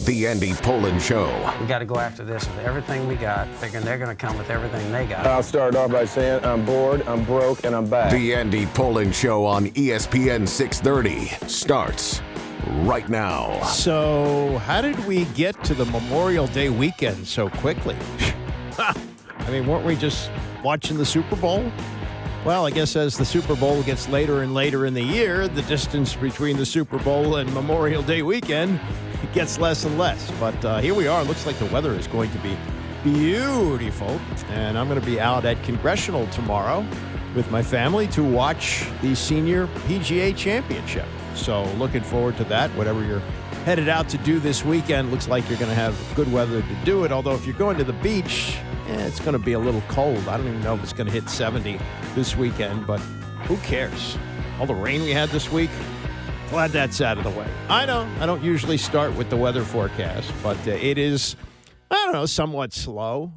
The Andy Pollin Show. We got to go after this with everything we got, figuring they're going to come with everything they got. I'll start off by saying I'm bored, I'm broke, and I'm back. The Andy Pollin Show on ESPN 630 starts right now. So, how did we get to the Memorial Day weekend so quickly? I mean, weren't we just watching the Super Bowl? Well, I guess as the Super Bowl gets later and later in the year, the distance between the Super Bowl and Memorial Day weekend gets less and less. But here we are. It looks like the weather is going to be beautiful. And I'm going to be out at Congressional tomorrow with my family to watch the Senior PGA Championship. So looking forward to that. Whatever you're headed out to do this weekend, looks like you're going to have good weather to do it. Although if you're going to the beach, it's going to be a little cold. I don't even know if it's going to hit 70 this weekend, but who cares? All the rain we had this week, glad that's out of the way. I know I don't usually start with the weather forecast, but it is, I don't know, somewhat slow.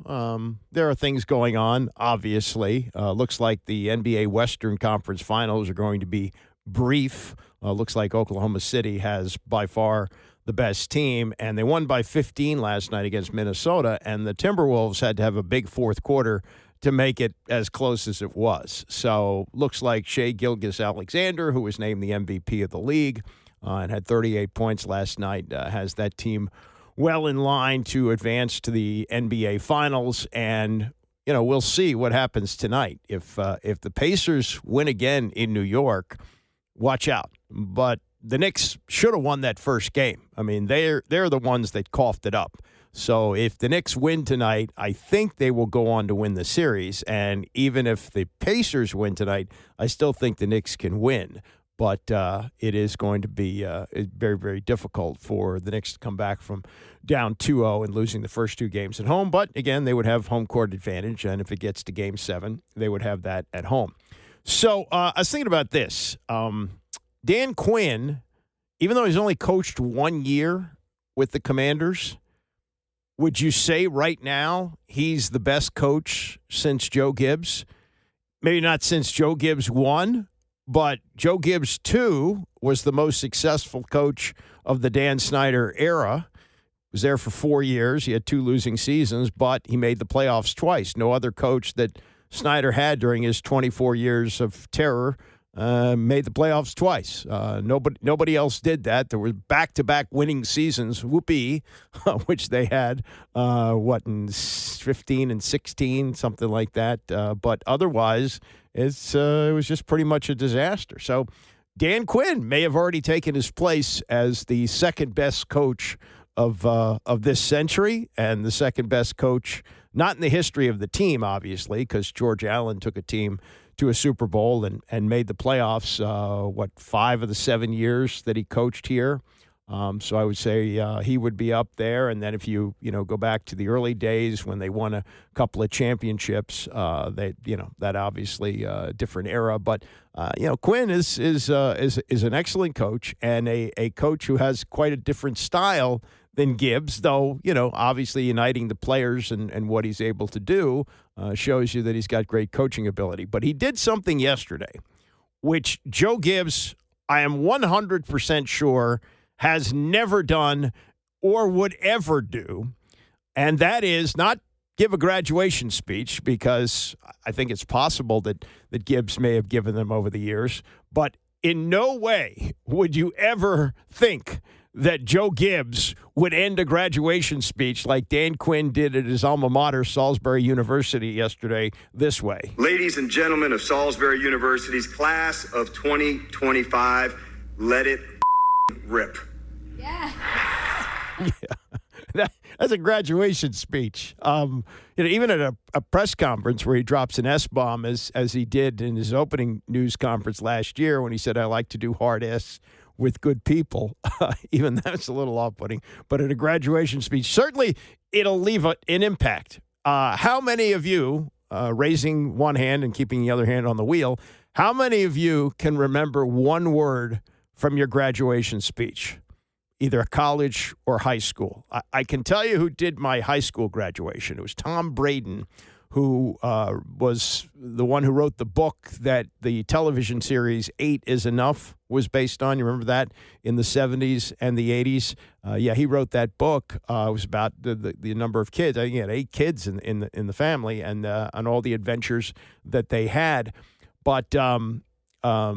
There are things going on, obviously. Looks like the NBA Western Conference Finals are going to be brief. Looks like Oklahoma City has by far the best team, and they won by 15 last night against Minnesota, and the Timberwolves had to have a big fourth quarter to make it as close as it was. So looks like Shai Gilgeous-Alexander, who was named the MVP of the league and had 38 points last night, has that team well in line to advance to the NBA Finals, and you know, we'll see what happens tonight. If the Pacers win again in New York, watch out. But the Knicks should have won that first game. I mean, they're the ones that coughed it up. So if the Knicks win tonight, I think they will go on to win the series. And even if the Pacers win tonight, I still think the Knicks can win. But it is going to be very, very difficult for the Knicks to come back from down 2-0 and losing the first two games at home. But, again, they would have home court advantage. And if it gets to Game 7, they would have that at home. So I was thinking about this. Dan Quinn, even though he's only coached 1 year with the Commanders, would you say right now he's the best coach since Joe Gibbs? Maybe not since Joe Gibbs 1, but Joe Gibbs 2 was the most successful coach of the Dan Snyder era. Was there for 4 years. He had 2 losing seasons, but he made the playoffs twice. No other coach that Snyder had during his 24 years of terror made the playoffs twice. Nobody else did that. There were back-to-back winning seasons, whoopee, which they had, in 15 and 16, something like that. But otherwise, it was just pretty much a disaster. So Dan Quinn may have already taken his place as the second-best coach of this century and the second-best coach, not in the history of the team, obviously, because George Allen took a team to a Super Bowl and made the playoffs, 5 of the 7 years that he coached here. So I would say he would be up there. And then if you go back to the early days when they won a couple of championships, that obviously different era. But Quinn is an excellent coach and a coach who has quite a different style than Gibbs, though, obviously uniting the players and what he's able to do shows you that he's got great coaching ability. But he did something yesterday, which Joe Gibbs, I am 100% sure, has never done or would ever do, and that is not give a graduation speech, because I think it's possible that Gibbs may have given them over the years, but in no way would you ever think that Joe Gibbs would end a graduation speech like Dan Quinn did at his alma mater, Salisbury University, yesterday this way. Ladies and gentlemen of Salisbury University's class of 2025, let it rip. Yeah. That's a graduation speech. Even at a press conference where he drops an S-bomb, as he did in his opening news conference last year when he said, "I like to do hard S with good people." Even that's a little off-putting. But at a graduation speech, certainly it'll leave an impact. How many of you, raising one hand and keeping the other hand on the wheel, how many of you can remember one word from your graduation speech, either college or high school? I can tell you who did my high school graduation. It was Tom Braden, who was the one who wrote the book that the television series 8 is Enough was based on. You remember that in the 70s and the 80s? He wrote that book. It was about the number of kids. I think he had 8 kids in the family and all the adventures that they had. But I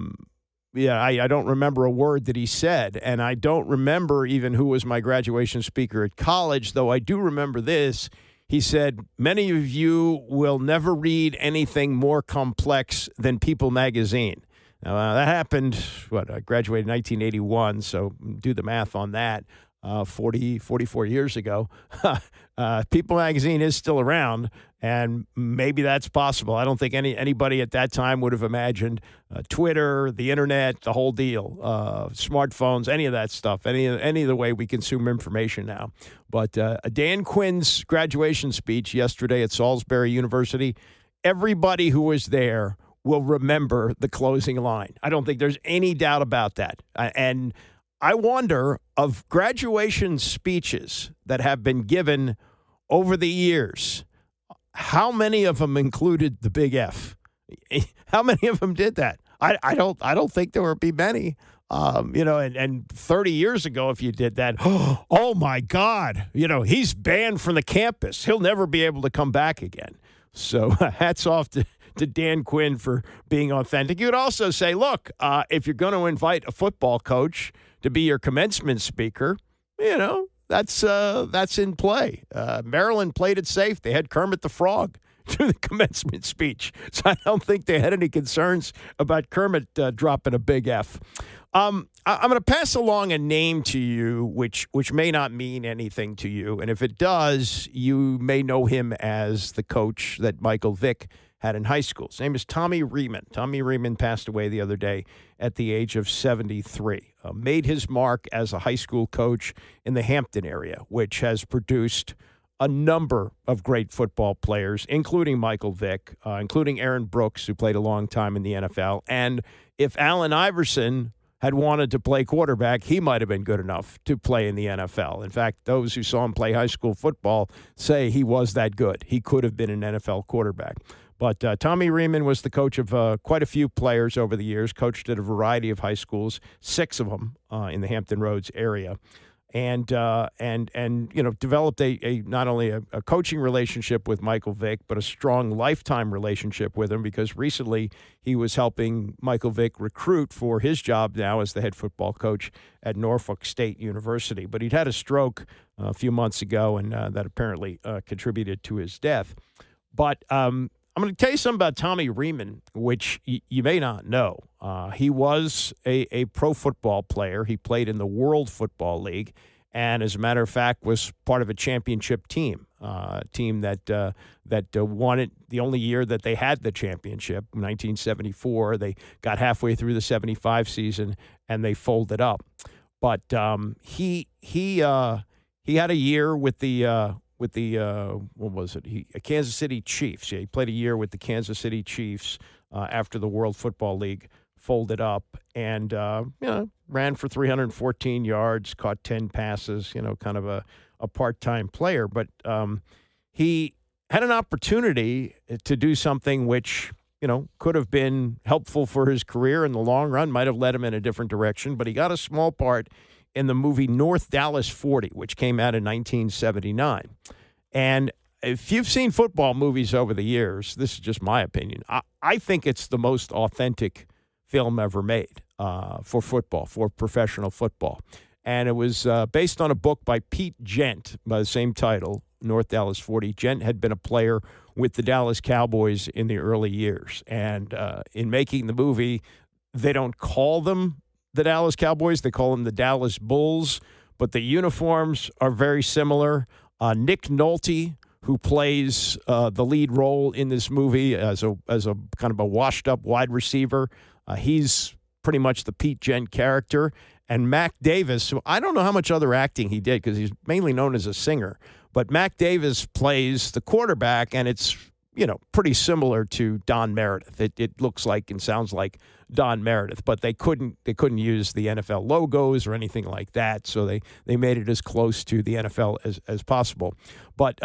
don't remember a word that he said, and I don't remember even who was my graduation speaker at college, though I do remember this. He said, many of you will never read anything more complex than People magazine. Now, that happened, I graduated in 1981, so do the math on that, 44 years ago. People magazine is still around, and maybe that's possible. I don't think anybody at that time would have imagined Twitter, the internet, the whole deal, smartphones, any of that stuff, any of the way we consume information now. But Dan Quinn's graduation speech yesterday at Salisbury University, everybody who was there will remember the closing line. I don't think there's any doubt about that. And I wonder, of graduation speeches that have been given over the years, how many of them included the big F? How many of them did that? I don't think there would be many. And 30 years ago, if you did that, oh my God, he's banned from the campus. He'll never be able to come back again. So hats off to Dan Quinn for being authentic. You would also say, look, if you're going to invite a football coach to be your commencement speaker, that's in play. Maryland played it safe. They had Kermit the Frog do the commencement speech. So I don't think they had any concerns about Kermit dropping a big F. I'm going to pass along a name to you, which may not mean anything to you. And if it does, you may know him as the coach that Michael Vick had in high school. His name is Tommy Riemann. Tommy Riemann passed away the other day at the age of 73. Made his mark as a high school coach in the Hampton area, which has produced a number of great football players, including Michael Vick, including Aaron Brooks, who played a long time in the NFL. And if Allen Iverson had wanted to play quarterback, he might have been good enough to play in the NFL. In fact, those who saw him play high school football say he was that good. He could have been an NFL quarterback. But Tommy Riemann was the coach of quite a few players over the years, coached at a variety of high schools, 6 of them in the Hampton Roads area. And developed a not only a coaching relationship with Michael Vick, but a strong lifetime relationship with him, because recently he was helping Michael Vick recruit for his job now as the head football coach at Norfolk State University. But he'd had a stroke a few months ago, and that apparently contributed to his death. But I'm going to tell you something about Tommy Riemann, which you may not know. He was a pro football player. He played in the World Football League, and as a matter of fact, was part of a championship team, a team that won it the only year that they had the championship, 1974. They got halfway through the 75 season, and they folded up. But he had a year with the Kansas City Chiefs. Yeah, he played a year with the Kansas City Chiefs after the World Football League folded up, and ran for 314 yards, caught 10 passes. Kind of a part-time player, but he had an opportunity to do something which could have been helpful for his career in the long run. Might have led him in a different direction, but he got a small part in the movie North Dallas 40, which came out in 1979. And if you've seen football movies over the years, this is just my opinion, I think it's the most authentic film ever made for football, for professional football. And it was based on a book by Pete Gent by the same title, North Dallas 40. Gent had been a player with the Dallas Cowboys in the early years. And in making the movie, they don't call them the Dallas Cowboys. They call them the Dallas Bulls, but the uniforms are very similar. Nick Nolte, who plays the lead role in this movie as a kind of a washed-up wide receiver, he's pretty much the Pete Gent character. And Mac Davis, who I don't know how much other acting he did because he's mainly known as a singer, but Mac Davis plays the quarterback, and it's pretty similar to Don Meredith. It looks like and sounds like Don Meredith, but they couldn't use the NFL logos or anything like that, so they made it as close to the NFL as possible. But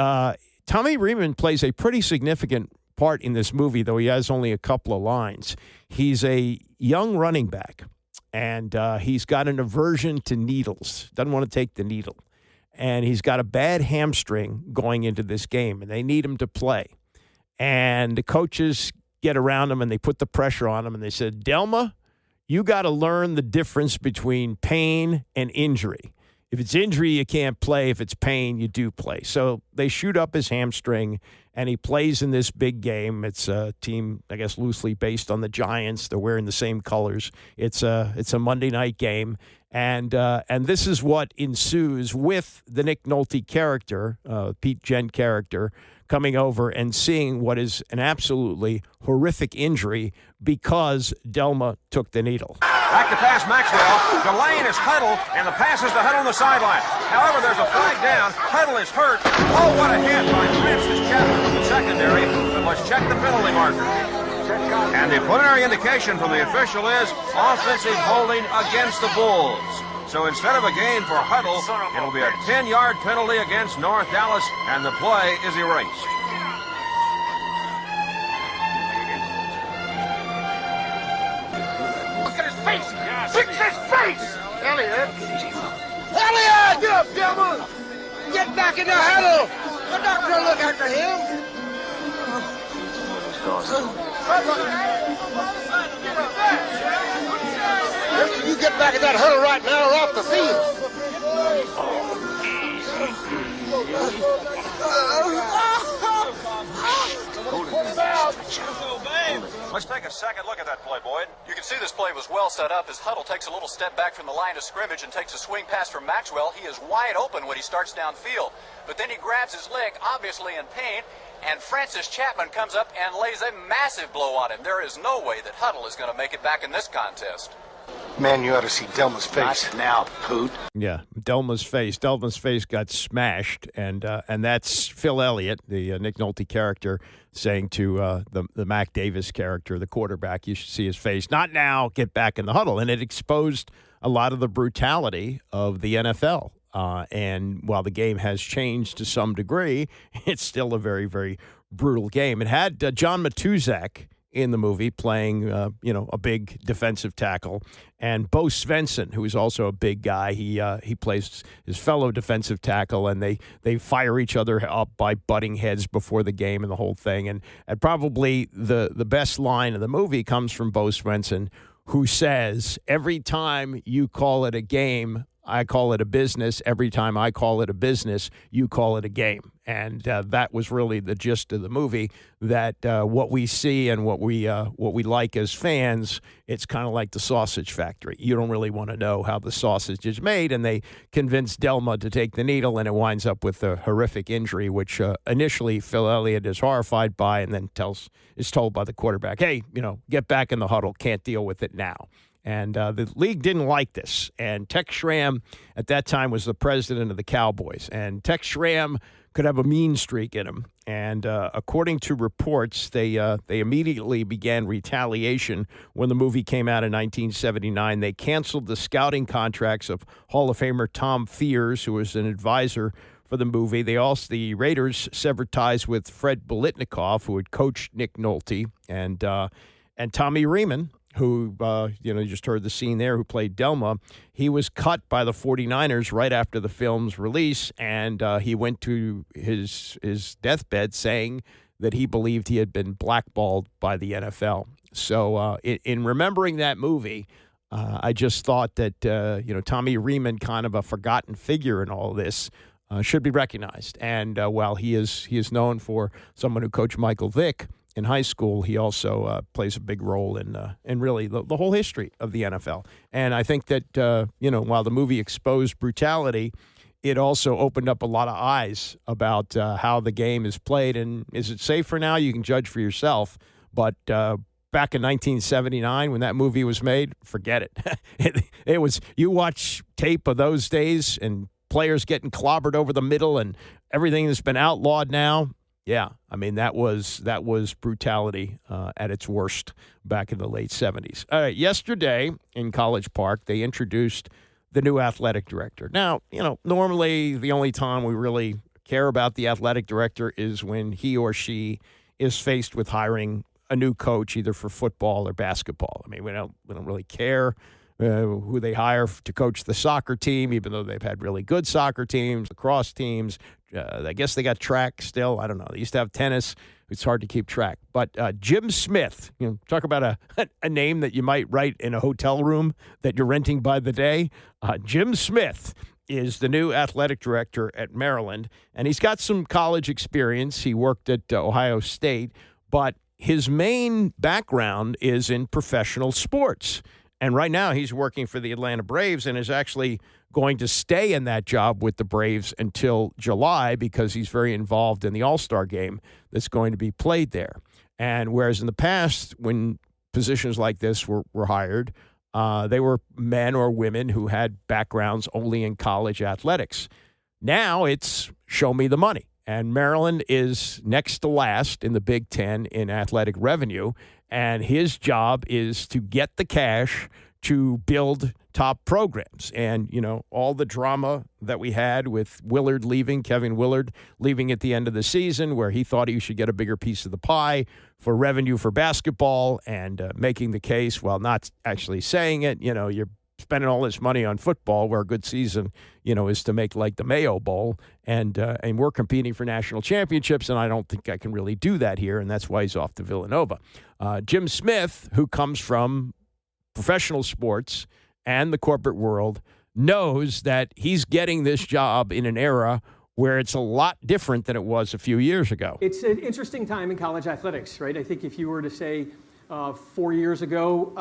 Tommy Riemann plays a pretty significant part in this movie, though he has only a couple of lines. He's a young running back, and he's got an aversion to needles, doesn't want to take the needle. And he's got a bad hamstring going into this game, and they need him to play. And the coaches get around him, and they put the pressure on him, and they said, Delma, you got to learn the difference between pain and injury. If it's injury, you can't play. If it's pain, you do play. So they shoot up his hamstring, and he plays in this big game. It's a team, I guess, loosely based on the Giants. They're wearing the same colors. It's a Monday night game, and this is what ensues with the Nick Nolte character, Pete Gent character, coming over and seeing what is an absolutely horrific injury because Delma took the needle. Back to pass Maxwell. Delane is Huddle, and the pass is to Huddle on the sideline. However, there's a flag down. Huddle is hurt. Oh, what a hit by Francis Chapman from the secondary. But let's check the penalty marker. And the preliminary indication from the official is offensive holding against the Bulls. So instead of a gain for Huddle, it'll be a 10-yard penalty against North Dallas, and the play is erased. Look at his face! Fix his face! Elliot! Elliot! Get up, Delma! Get back in the huddle! The doctor will look after him! You get back in that huddle right now or off the field! Let's take a second look at that play, Boyd. You can see this play was well set up as Huddle takes a little step back from the line of scrimmage and takes a swing pass from Maxwell. He is wide open when he starts downfield, but then he grabs his leg, obviously in pain, and Francis Chapman comes up and lays a massive blow on him. There is no way that Huddle is going to make it back in this contest. Man, you ought to see Delma's face. Not now, Poot. Yeah, Delma's face. Delma's face got smashed, and that's Phil Elliott, the Nick Nolte character, saying to the Mac Davis character, the quarterback, you should see his face. Not now, get back in the huddle. And it exposed a lot of the brutality of the NFL. And while the game has changed to some degree, it's still a very, very brutal game. It had John Matuzak in the movie playing, a big defensive tackle, and Bo Svensson, who is also a big guy. He plays his fellow defensive tackle, and they fire each other up by butting heads before the game and the whole thing. And probably the best line of the movie comes from Bo Svensson, who says, every time you call it a game, I call it a business. Every time I call it a business, you call it a game. And that was really the gist of the movie, that what we see and what we like as fans, it's kind of like the sausage factory. You don't really want to know how the sausage is made, and they convince Delma to take the needle, and it winds up with a horrific injury, which initially Phil Elliott is horrified by, and then is told by the quarterback, hey, get back in the huddle, can't deal with it now. And the league didn't like this. And Tex Schramm at that time was the president of the Cowboys. And Tex Schramm could have a mean streak in him. And according to reports, they immediately began retaliation when the movie came out in 1979. They canceled the scouting contracts of Hall of Famer Tom Fears, who was an advisor for the movie. The Raiders severed ties with Fred Biletnikoff, who had coached Nick Nolte, and Tommy Riemann, who, you just heard the scene there, who played Delma. He was cut by the 49ers right after the film's release, and he went to his deathbed saying that he believed he had been blackballed by the NFL. So in remembering that movie, I just thought that, Tommy Riemann, kind of a forgotten figure in all of this, should be recognized. And while he is known for someone who coached Michael Vick in high school, he also plays a big role in really the whole history of the NFL. And I think that, while the movie exposed brutality, it also opened up a lot of eyes about how the game is played. And is it safer now? You can judge for yourself. But back in 1979, when that movie was made, forget it. It was, you watch tape of those days and players getting clobbered over the middle and everything that's been outlawed now. Yeah, I mean, that was brutality at its worst back in the late 70s. All right, yesterday in College Park, they introduced the new athletic director. Now, normally the only time we really care about the athletic director is when he or she is faced with hiring a new coach, either for football or basketball. I mean, we don't really care who they hire to coach the soccer team, even though they've had really good soccer teams, lacrosse teams. I guess they got track still. I don't know. They used to have tennis. It's hard to keep track. But Jim Smith, talk about a name that you might write in a hotel room that you're renting by the day. Jim Smith is the new athletic director at Maryland, and he's got some college experience. He worked at Ohio State, but his main background is in professional sports. And right now he's working for the Atlanta Braves and is actually going to stay in that job with the Braves until July because he's very involved in the All-Star game that's going to be played there. And whereas in the past, when positions like this were hired, they were men or women who had backgrounds only in college athletics. Now it's show me the money. And Maryland is next to last in the Big Ten in athletic revenue. And his job is to get the cash to build top programs. And, all the drama that we had with Willard leaving, Kevin Willard leaving at the end of the season, where he thought he should get a bigger piece of the pie for revenue for basketball and making the case while not actually saying it. You're spending all this money on football where a good season, is to make like the Mayo Bowl. And we're competing for national championships, and I don't think I can really do that here, and that's why he's off to Villanova. Jim Smith, who comes from professional sports and the corporate world, knows that he's getting this job in an era where it's a lot different than it was a few years ago. It's an interesting time in college athletics, right? I think if you were to say 4 years ago,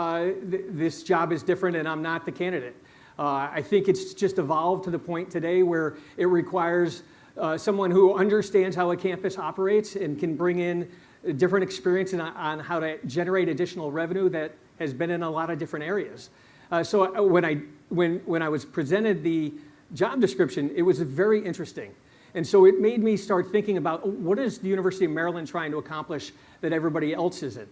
this job is different and I'm not the candidate. I think it's just evolved to the point today where it requires someone who understands how a campus operates and can bring in different experience on how to generate additional revenue that has been in a lot of different areas. So when I was presented the job description, it was very interesting. And so it made me start thinking about what is the University of Maryland trying to accomplish that everybody else isn't.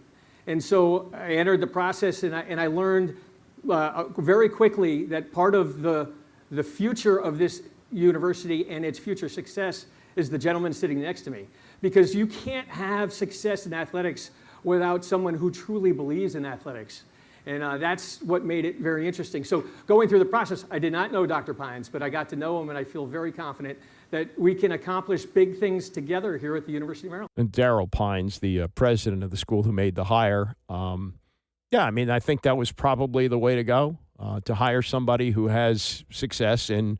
And so I entered the process and I learned very quickly that part of the future of this university and its future success is the gentleman sitting next to me. Because you can't have success in athletics without someone who truly believes in athletics. And that's what made it very interesting. So going through the process, I did not know Dr. Pines, but I got to know him, and I feel very confident that we can accomplish big things together here at the University of Maryland. And Daryl Pines, the president of the school who made the hire, I think that was probably the way to go, to hire somebody who has success in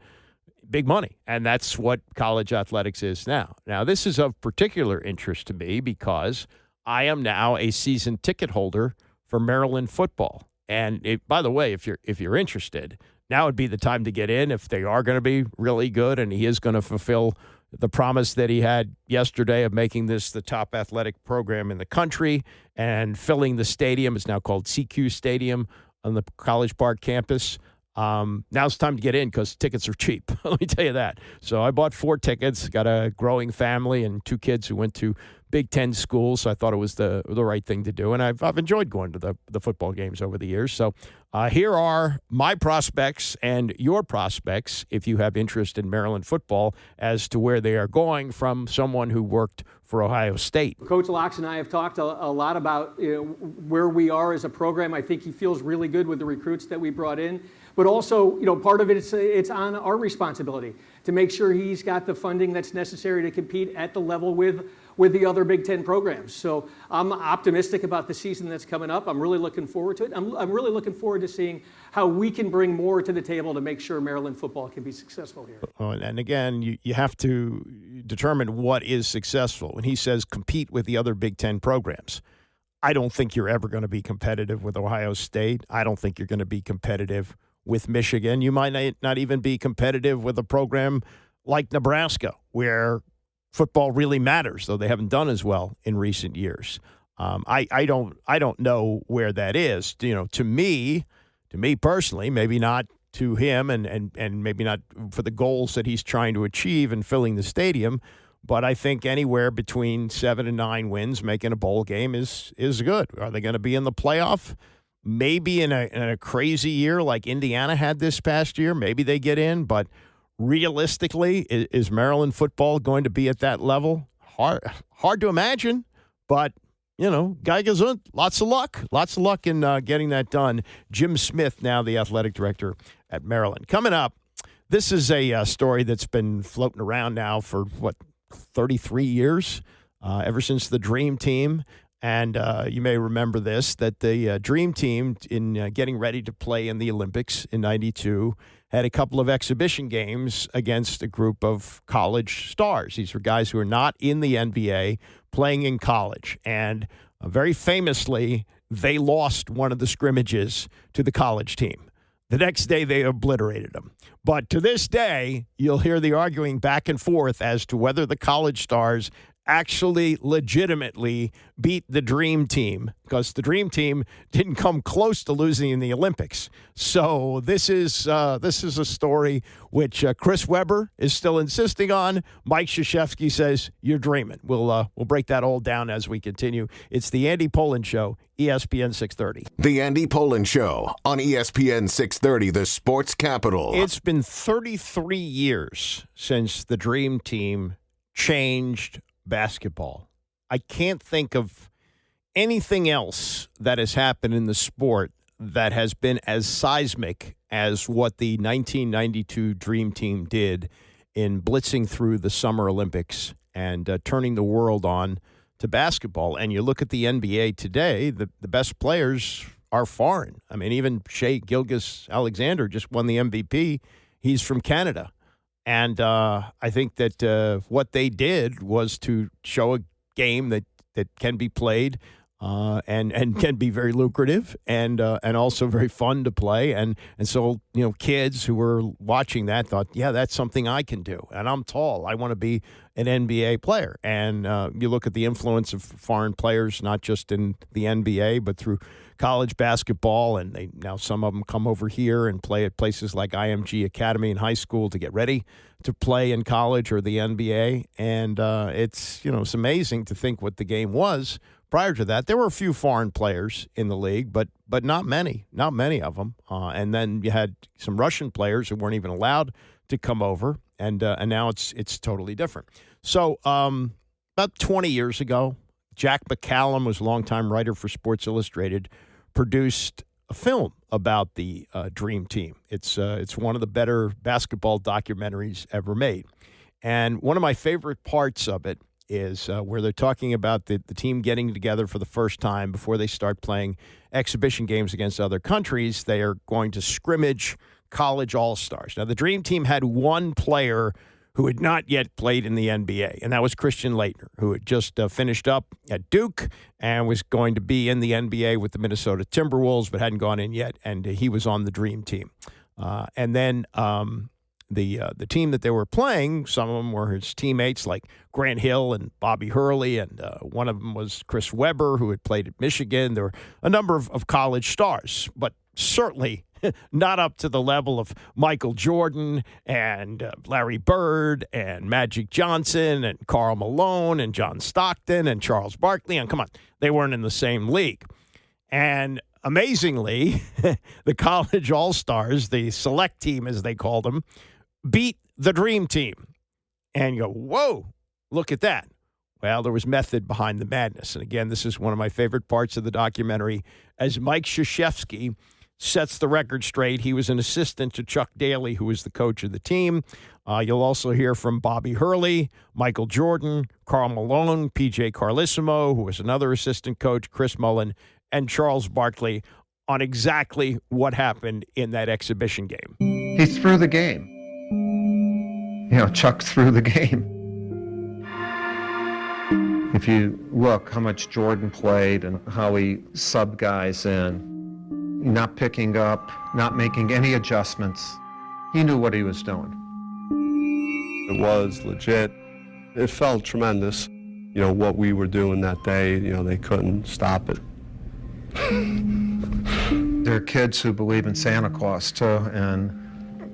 big money. And that's what college athletics is now. Now, this is of particular interest to me because I am now a season ticket holder for Maryland football. And by the way, if you're interested, now would be the time to get in if they are going to be really good and he is going to fulfill the promise that he had yesterday of making this the top athletic program in the country and filling the stadium. It's now called CQ Stadium on the College Park campus. Now it's time to get in because tickets are cheap. Let me tell you that. So I bought 4 tickets, got a growing family and 2 kids who went to Big Ten schools, so I thought it was the right thing to do. And I've enjoyed going to the football games over the years. So here are my prospects and your prospects if you have interest in Maryland football as to where they are going from someone who worked for Ohio State. Coach Locks and I have talked a lot about where we are as a program. I think he feels really good with the recruits that we brought in. But also, part of it it's on our responsibility to make sure he's got the funding that's necessary to compete at the level with the other Big Ten programs. So I'm optimistic about the season that's coming up. I'm really looking forward to it. I'm really looking forward to seeing how we can bring more to the table to make sure Maryland football can be successful here. Oh, and again, you have to determine what is successful. When he says compete with the other Big Ten programs, I don't think you're ever going to be competitive with Ohio State. I don't think you're going to be competitive with Michigan. You might not even be competitive with a program like Nebraska, where football really matters, though they haven't done as well in recent years. I don't know where that is. To me personally, maybe not to him, and maybe not for the goals that he's trying to achieve in filling the stadium. But I think anywhere between 7 and 9 wins, making a bowl game is good. Are they going to be in the playoff? Maybe in a crazy year like Indiana had this past year, maybe they get in. But realistically, is Maryland football going to be at that level? Hard to imagine, but, guy gesund. Lots of luck. Lots of luck in getting that done. Jim Smith, now the athletic director at Maryland. Coming up, this is a story that's been floating around now for, 33 years, ever since the Dream Team. And you may remember this, that the Dream Team, in getting ready to play in the Olympics in '92, had a couple of exhibition games against a group of college stars. These were guys who are not in the NBA playing in college. And very famously, they lost one of the scrimmages to the college team. The next day, they obliterated them. But to this day, you'll hear the arguing back and forth as to whether the college stars actually legitimately beat the Dream Team, because the Dream Team didn't come close to losing in the Olympics. So this is a story which Chris Webber is still insisting on. Mike Krzyzewski says you're dreaming. We'll break that all down as we continue. It's the Andy Poland Show, ESPN 630. The Andy Poland Show on ESPN 630, the sports capital. It's been 33 years since the Dream Team changed basketball. I can't think of anything else that has happened in the sport that has been as seismic as what the 1992 Dream Team did in blitzing through the Summer Olympics and turning the world on to basketball. And you look at the NBA today, the best players are foreign. I mean, even Shai Gilgeous-Alexander just won the MVP. He's from Canada. And I think that what they did was to show a game that can be played and can be very lucrative and also very fun to play. And so, kids who were watching that thought, yeah, that's something I can do. And I'm tall. I want to be an NBA player. And you look at the influence of foreign players, not just in the NBA, but through college basketball, and now some of them come over here and play at places like IMG Academy in high school to get ready to play in college or the NBA. And it's amazing to think what the game was prior to that. There were a few foreign players in the league, but not many of them. And then you had some Russian players who weren't even allowed to come over, and now it's totally different. So about 20 years ago, Jack McCallum was a longtime writer for Sports Illustrated, produced a film about the Dream Team. It's one of the better basketball documentaries ever made. And one of my favorite parts of it is where they're talking about the team getting together for the first time before they start playing exhibition games against other countries. They are going to scrimmage college all-stars. Now, the Dream Team had one player who had not yet played in the NBA, and that was Christian Laettner, who had just finished up at Duke and was going to be in the NBA with the Minnesota Timberwolves, but hadn't gone in yet, and he was on the Dream Team. And then the team that they were playing, some of them were his teammates like Grant Hill and Bobby Hurley, and one of them was Chris Webber, who had played at Michigan. There were a number of college stars, but certainly not up to the level of Michael Jordan and Larry Bird and Magic Johnson and Karl Malone and John Stockton and Charles Barkley. And come on, they weren't in the same league. And amazingly, the college all-stars, the select team as they called them, beat the Dream Team. And you go, whoa, look at that. Well, there was method behind the madness. And again, this is one of my favorite parts of the documentary, as Mike Krzyzewski sets the record straight. He was an assistant to Chuck Daly, who was the coach of the team. You'll also hear from Bobby Hurley, Michael Jordan, Karl Malone, P.J. Carlesimo, who was another assistant coach, Chris Mullin, and Charles Barkley on exactly what happened in that exhibition game. He threw the game. Chuck threw the game. If you look how much Jordan played and how he subbed guys in, not picking up, not making any adjustments. He knew what he was doing. It was legit. It felt tremendous. What we were doing that day, they couldn't stop it. There are kids who believe in Santa Claus, too, and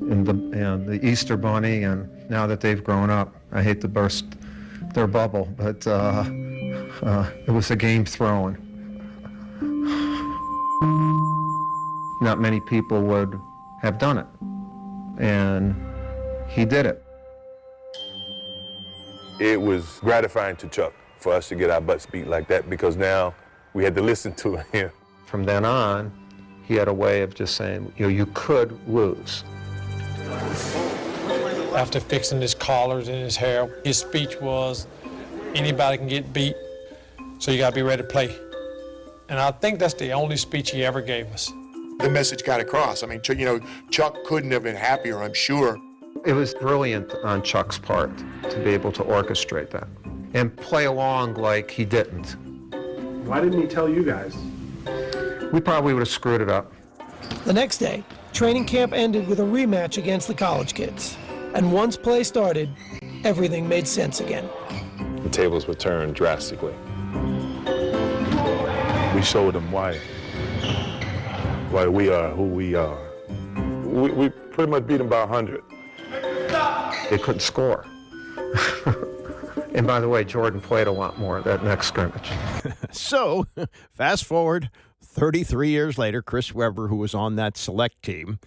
the Easter Bunny, and now that they've grown up, I hate to burst their bubble, but it was a game thrown. Not many people would have done it. And he did it. It was gratifying to Chuck for us to get our butts beat like that, because now we had to listen to him. From then on, he had a way of just saying, you could lose. After fixing his collars and his hair, his speech was, anybody can get beat, so you gotta be ready to play. And I think that's the only speech he ever gave us. The message got across. I mean, Chuck couldn't have been happier, I'm sure. It was brilliant on Chuck's part to be able to orchestrate that and play along like he didn't. Why didn't he tell you guys? We probably would have screwed it up. The next day, training camp ended with a rematch against the college kids. And once play started, everything made sense again. The tables were turned drastically. We showed them why we are who we are. We pretty much beat them by 100. They couldn't score. And by the way, Jordan played a lot more that next scrimmage. So, fast forward 33 years later, Chris Webber, who was on that select team,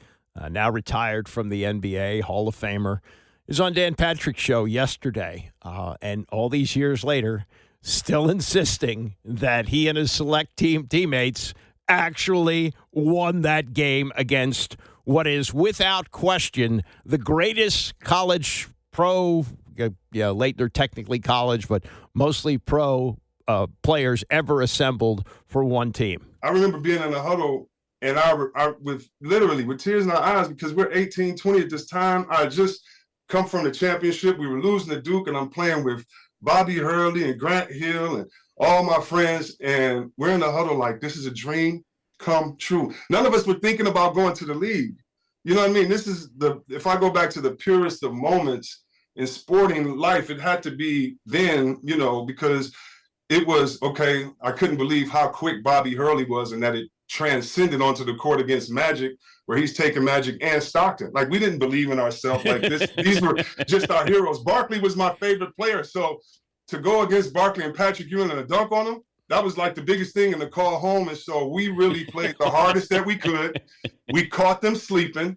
now retired from the NBA, Hall of Famer, is on Dan Patrick's show yesterday. And all these years later, still insisting that he and his select team teammates actually won that game against what is, without question, the greatest college pro, late they're technically college, but mostly pro players ever assembled for one team. I remember being in a huddle, and I with tears in our eyes, because we're 18, 20 at this time. I just come from the championship. We were losing to Duke, and I'm playing with Bobby Hurley and Grant Hill and all my friends, and we're in the huddle like, this is a dream come true. None of us were thinking about going to the league. You know what I mean? This is if I go back to the purest of moments in sporting life, it had to be then, because it was, okay, I couldn't believe how quick Bobby Hurley was, and that it transcended onto the court against Magic, where he's taking Magic and Stockton. Like, we didn't believe in ourselves like this. These were just our heroes. Barkley was my favorite player. So to go against Barkley and Patrick Ewing and a dunk on him, that was like the biggest thing in the call home. And so we really played the hardest that we could. We caught them sleeping.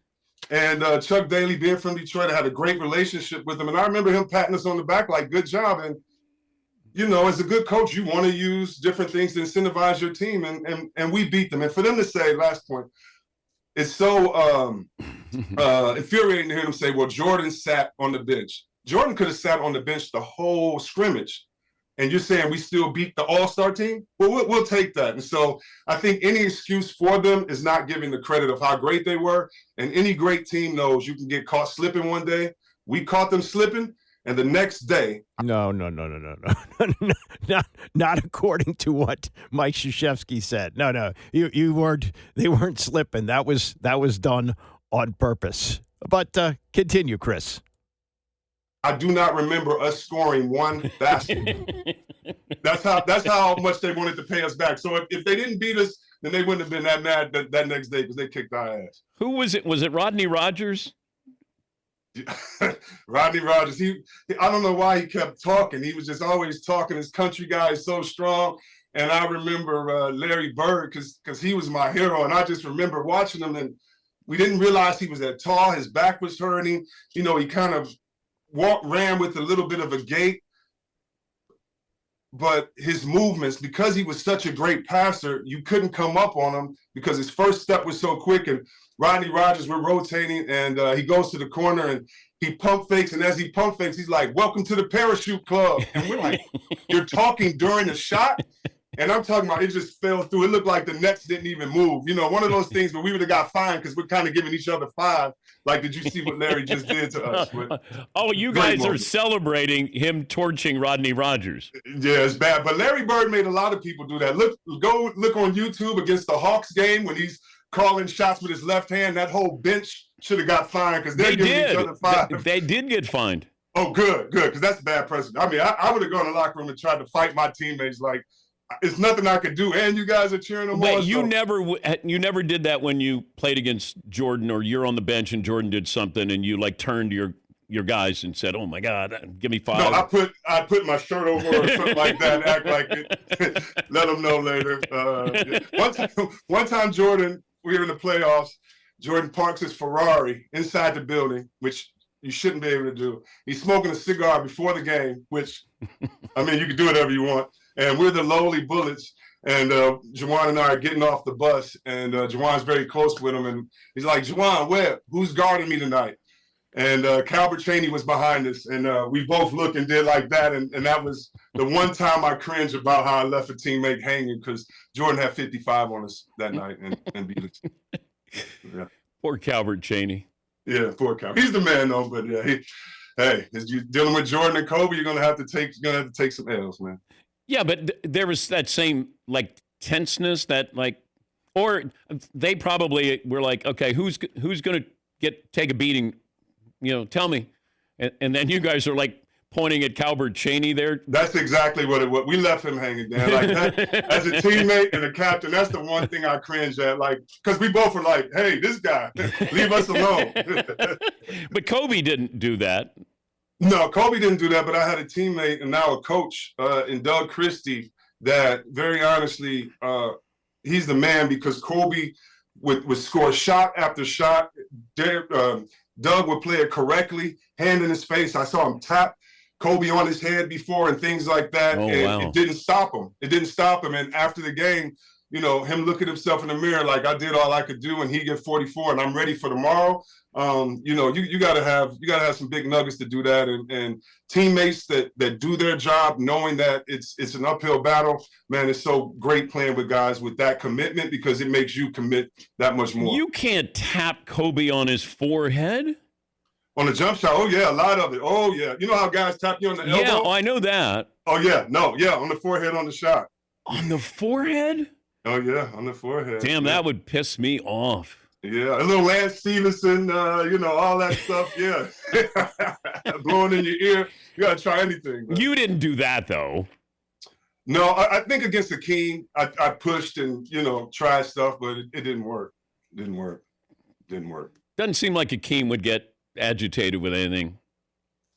And Chuck Daly, being from Detroit, I had a great relationship with him. And I remember him patting us on the back like, good job. And, as a good coach, you want to use different things to incentivize your team. And we beat them. And for them to say, last point, it's so infuriating to hear them say, well, Jordan sat on the bench. Jordan could have sat on the bench the whole scrimmage. And you're saying we still beat the all-star team? Well, we'll take that. And so I think any excuse for them is not giving the credit of how great they were. And any great team knows you can get caught slipping one day. We caught them slipping, and the next day. No. Not according to what Mike Krzyzewski said. No. You weren't. They weren't slipping. That was done on purpose. But continue, Chris. I do not remember us scoring one basket. That's how much they wanted to pay us back. So if they didn't beat us, then they wouldn't have been that mad that next day, because they kicked our ass. Who was it? Was it Rodney Rogers? Rodney Rogers. I don't know why he kept talking. He was just always talking. His country guy is so strong. And I remember Larry Bird, because he was my hero. And I just remember watching him, and we didn't realize he was that tall. His back was hurting. He kind of ran with a little bit of a gait, but his movements, because he was such a great passer, you couldn't come up on him because his first step was so quick. And Rodney Rogers, we're rotating, and he goes to the corner and he pump fakes. And as he pump fakes, he's like, welcome to the parachute club. And we're like, you're talking during the shot? And I'm talking about, it just fell through. It looked like the Nets didn't even move. One of those things where we would have got fined because we're kind of giving each other five. Like, did you see what Larry just did to us? You guys are celebrating him torching Rodney Rogers. Yeah, it's bad. But Larry Bird made a lot of people do that. Go look on YouTube against the Hawks game when he's calling shots with his left hand. That whole bench should have got fined because they're giving each other five. They did get fined. Oh, good, because that's bad precedent. I mean, I would have gone to the locker room and tried to fight my teammates like, it's nothing I could do, and you guys are cheering them on. But you never did that when you played against Jordan, or you're on the bench and Jordan did something, and you turned to your guys and said, "Oh my God, give me five." No, I put my shirt over or something like that, and act like it. Let them know later. One time, Jordan, we were in the playoffs. Jordan parks his Ferrari inside the building, which you shouldn't be able to do. He's smoking a cigar before the game, which, I mean, you can do whatever you want. And we're the lowly Bullets. And Juwan and I are getting off the bus, and Juwan's very close with him. And he's like, Juwan, who's guarding me tonight? And Calbert Chaney was behind us. And we both looked and did like that. And that was the one time I cringed about how I left a teammate hanging, because Jordan had 55 on us that night and beat us. Yeah. Poor Calbert Chaney. Yeah, poor Calbert. He's the man, though. But yeah, as you dealing with Jordan and Kobe, you're gonna have to take some L's, man. Yeah, but there was that same like tenseness that like, or they probably were like, okay, who's going to take a beating? You know, tell me. And then you guys are like pointing at Calbert Chaney there. That's exactly what it was. We left him hanging down. Like that, as a teammate and a captain, that's the one thing I cringe at. Like, because we both were like, hey, this guy, leave us alone. But Kobe didn't do that. No, Kobe didn't do that, but I had a teammate and now a coach in Doug Christie that very honestly, he's the man, because Kobe would score shot after shot. Doug would play it correctly, hand in his face. I saw him tap Kobe on his head before and things like that. Oh, and wow. It didn't stop him. It didn't stop him. And after the game, you know, him looking himself in the mirror like, I did all I could do, and he get 44 and I'm ready for tomorrow. You know, you gotta have some big nuggets to do that, and teammates that do their job, knowing that it's an uphill battle. Man, it's so great playing with guys with that commitment, because it makes you commit that much more. You can't tap Kobe on his forehead on a jump shot. Oh yeah, a lot of it. Oh yeah, you know how guys tap you on the elbow? Yeah, I know that. Oh yeah, on the forehead on the shot. On the forehead? Oh yeah, on the forehead. Damn, that would piss me off. Yeah, a little Lance Stevenson, you know, all that stuff. Yeah, blowing in your ear. You gotta try anything. Man. You didn't do that though. No, I think against Akeem, I pushed and, you know, tried stuff, but it didn't work. Didn't work. Doesn't seem like Akeem would get agitated with anything.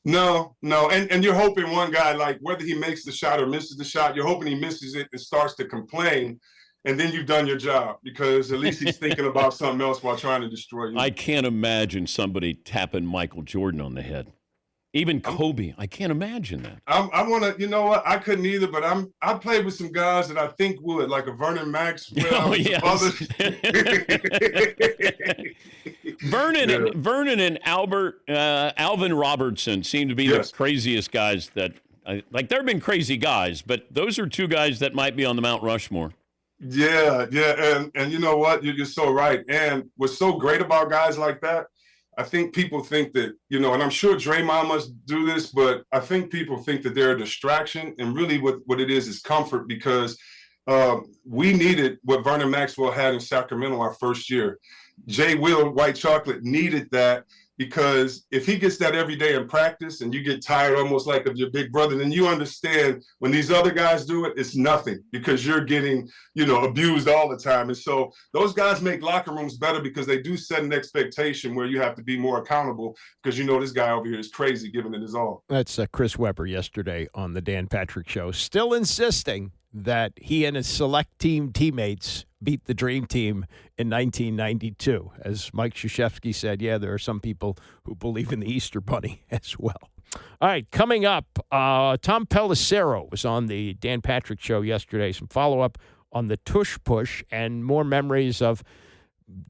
No, and you're hoping one guy, like whether he makes the shot or misses the shot, you're hoping he misses it and starts to complain. And then you've done your job, because at least he's thinking about something else while trying to destroy you. I can't imagine somebody tapping Michael Jordan on the head. Even Kobe. I can't imagine that. I want to, you know what? I couldn't either, but I played with some guys that I think would, like a Vernon Maxwell. Oh, yes. Vernon and Alvin Robertson seem to be the craziest guys that, like, there have been crazy guys, but those are two guys that might be on the Mount Rushmore. Yeah, and you know what? You're so right. And what's so great about guys like that, I think people think that, you know, and I'm sure Draymond must do this, but I think people think that they're a distraction, and really what it is comfort, because we needed what Vernon Maxwell had in Sacramento our first year. Jay Will, White Chocolate, needed that, because if he gets that every day in practice and you get tired almost like of your big brother, then you understand when these other guys do it, it's nothing, because you're getting, you know, abused all the time. And so those guys make locker rooms better, because they do set an expectation where you have to be more accountable, because you know this guy over here is crazy giving it his all. That's Chris Webber yesterday on the Dan Patrick Show, still insisting that he and his select team teammates beat the Dream Team in 1992. As Mike Krzyzewski said, yeah, there are some people who believe in the Easter Bunny as well. All right, coming up, Tom Pelissero was on the Dan Patrick Show yesterday. Some follow-up on the Tush Push and more memories of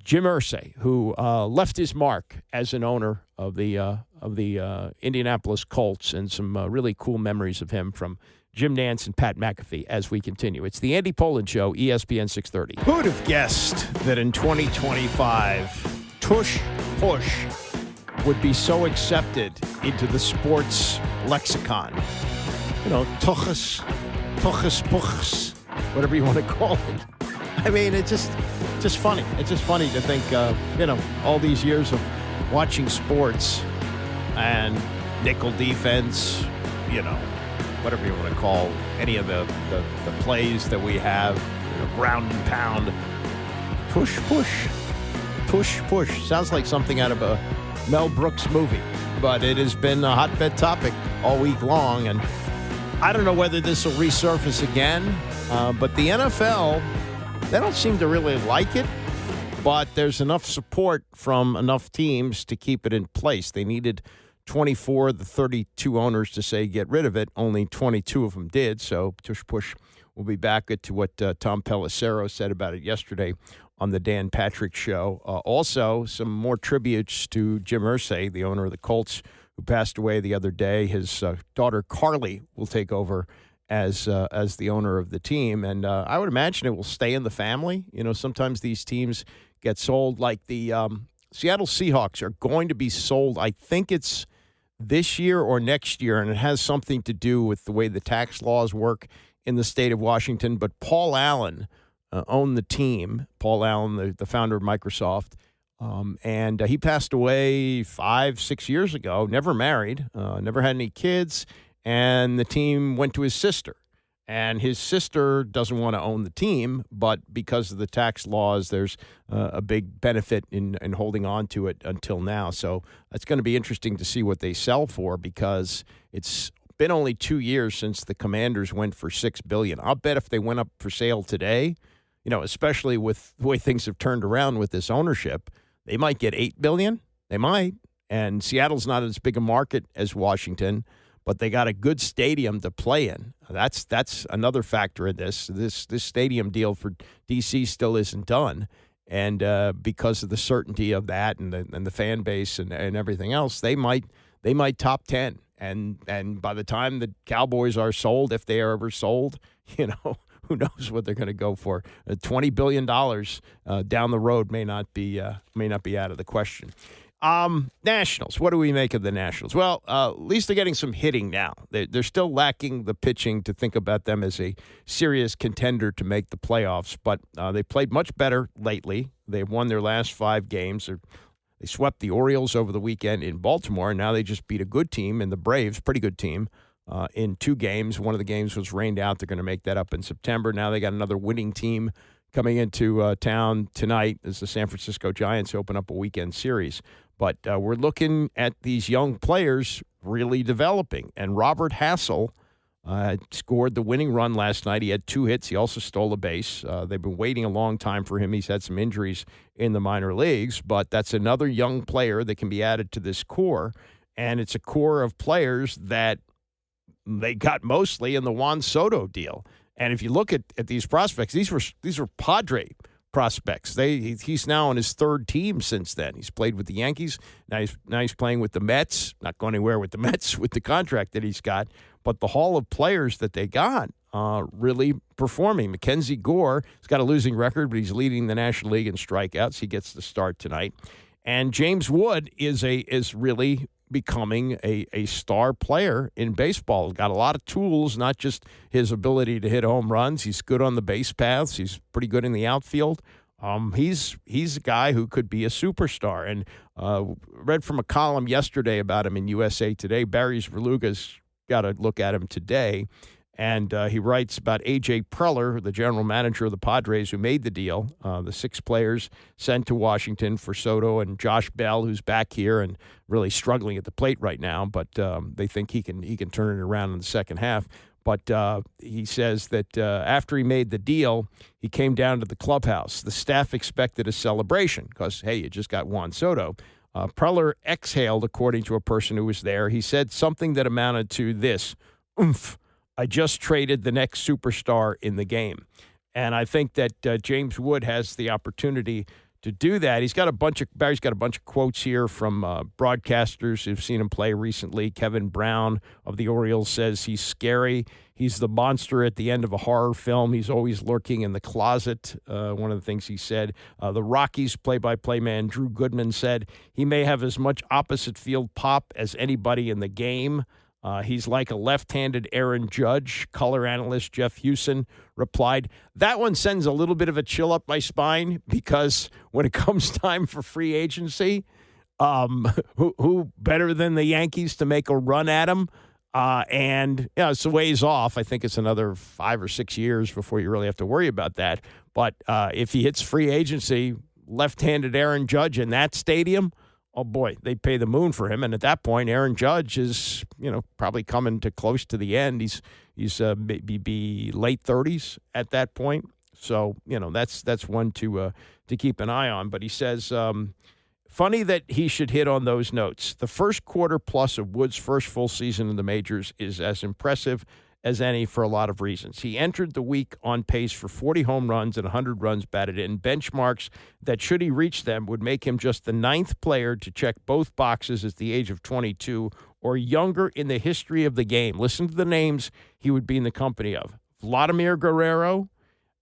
Jim Irsay, who left his mark as an owner of the Indianapolis Colts, and some really cool memories of him from Jim Nantz and Pat McAfee as we continue. It's the Andy Pollin Show, ESPN 630. Who would have guessed that in 2025, Tush Push would be so accepted into the sports lexicon? You know, Tuchus, Puchs, whatever you want to call it. I mean, it's just funny. It's just funny to think, you know, all these years of watching sports and nickel defense, you know, whatever you want to call any of the plays that we have, you know, ground and pound. Tush Push. Tush Push. Sounds like something out of a Mel Brooks movie, but it has been a hotbed topic all week long, and I don't know whether this will resurface again, but the NFL, they don't seem to really like it, but there's enough support from enough teams to keep it in place. They needed 24 of the 32 owners to say get rid of it. Only 22 of them did. So tush push. We'll be back to what Tom Pelissero said about it yesterday on the Dan Patrick Show. Also, some more tributes to Jim Irsay, the owner of the Colts, who passed away the other day. His daughter Carly will take over as the owner of the team, and I would imagine it will stay in the family. You know, sometimes these teams get sold, like the Seattle Seahawks are going to be sold. I think it's this year or next year, and it has something to do with the way the tax laws work in the state of Washington. But Paul Allen owned the team. Paul Allen, the founder of Microsoft, and he passed away 5-6 years ago. Never married, never had any kids, and the team went to his sister. And his sister doesn't want to own the team, but because of the tax laws, there's a big benefit in holding on to it until now. So it's going to be interesting to see what they sell for, because it's been only 2 years since the Commanders went for $6 billion. I'll bet if they went up for sale today, you know, especially with the way things have turned around with this ownership, they might get $8 billion. They might. And Seattle's not as big a market as Washington, but they got a good stadium to play in. That's another factor in this. This stadium deal for D.C. still isn't done, and because of the certainty of that and the fan base and everything else, they might top 10. And by the time the Cowboys are sold, if they are ever sold, you know, who knows what they're going to go for? $20 billion down the road may not be out of the question. Nationals. What do we make of the Nationals? Well, at least they're getting some hitting now. They're still lacking the pitching to think about them as a serious contender to make the playoffs, but they played much better lately. They've won their last 5 games. They swept the Orioles over the weekend in Baltimore, and now they just beat a good team in the Braves, pretty good team, in 2 games. One of the games was rained out. They're going to make that up in September. Now they got another winning team coming into town tonight as the San Francisco Giants open up a weekend series. But we're looking at these young players really developing. And Robert Hassel scored the winning run last night. He had 2 hits. He also stole a base. They've been waiting a long time for him. He's had some injuries in the minor leagues, but that's another young player that can be added to this core. And it's a core of players that they got mostly in the Juan Soto deal. And if you look at these prospects, these were Padre prospects. He's now on his 3rd team since then. He's played with the Yankees. Now he's playing with the Mets. Not going anywhere with the Mets with the contract that he's got. But the haul of players that they got really performing. Mackenzie Gore has got a losing record, but he's leading the National League in strikeouts. He gets the start tonight. And James Wood is really becoming a star player in baseball. Got a lot of tools, not just his ability to hit home runs. He's good on the base paths. He's pretty good in the outfield. He's a guy who could be a superstar. And read from a column yesterday about him in USA Today. Barry Verluga's got a look at him today. And he writes about A.J. Preller, the general manager of the Padres, who made the deal. The 6 players sent to Washington for Soto and Josh Bell, who's back here and really struggling at the plate right now. But they think he can turn it around in the second half. But he says that after he made the deal, he came down to the clubhouse. The staff expected a celebration because, hey, you just got Juan Soto. Preller exhaled, according to a person who was there. He said something that amounted to this: oomph. I just traded the next superstar in the game. And I think that James Wood has the opportunity to do that. Barry's got a bunch of quotes here from broadcasters who've seen him play recently. Kevin Brown of the Orioles says he's scary. He's the monster at the end of a horror film. He's always lurking in the closet. One of the things he said. The Rockies play-by-play man Drew Goodman said he may have as much opposite field pop as anybody in the game. He's like a left-handed Aaron Judge. Color analyst Jeff Hewson replied, that one sends a little bit of a chill up my spine because when it comes time for free agency, who better than the Yankees to make a run at him? And it's a ways off. I think it's another 5 or 6 years before you really have to worry about that. But if he hits free agency, left-handed Aaron Judge in that stadium, oh, boy, they pay the moon for him. And at that point, Aaron Judge is, probably coming to close to the end. He's maybe late 30s at that point. So, that's one to keep an eye on. But he says Funny that he should hit on those notes. The first quarter plus of Wood's first full season in the majors is as impressive as any for a lot of reasons. He entered the week on pace for 40 home runs and 100 runs batted in, benchmarks that, should he reach them, would make him just the 9th player to check both boxes at the age of 22 or younger in the history of the game. Listen to the names he would be in the company of: Vladimir Guerrero,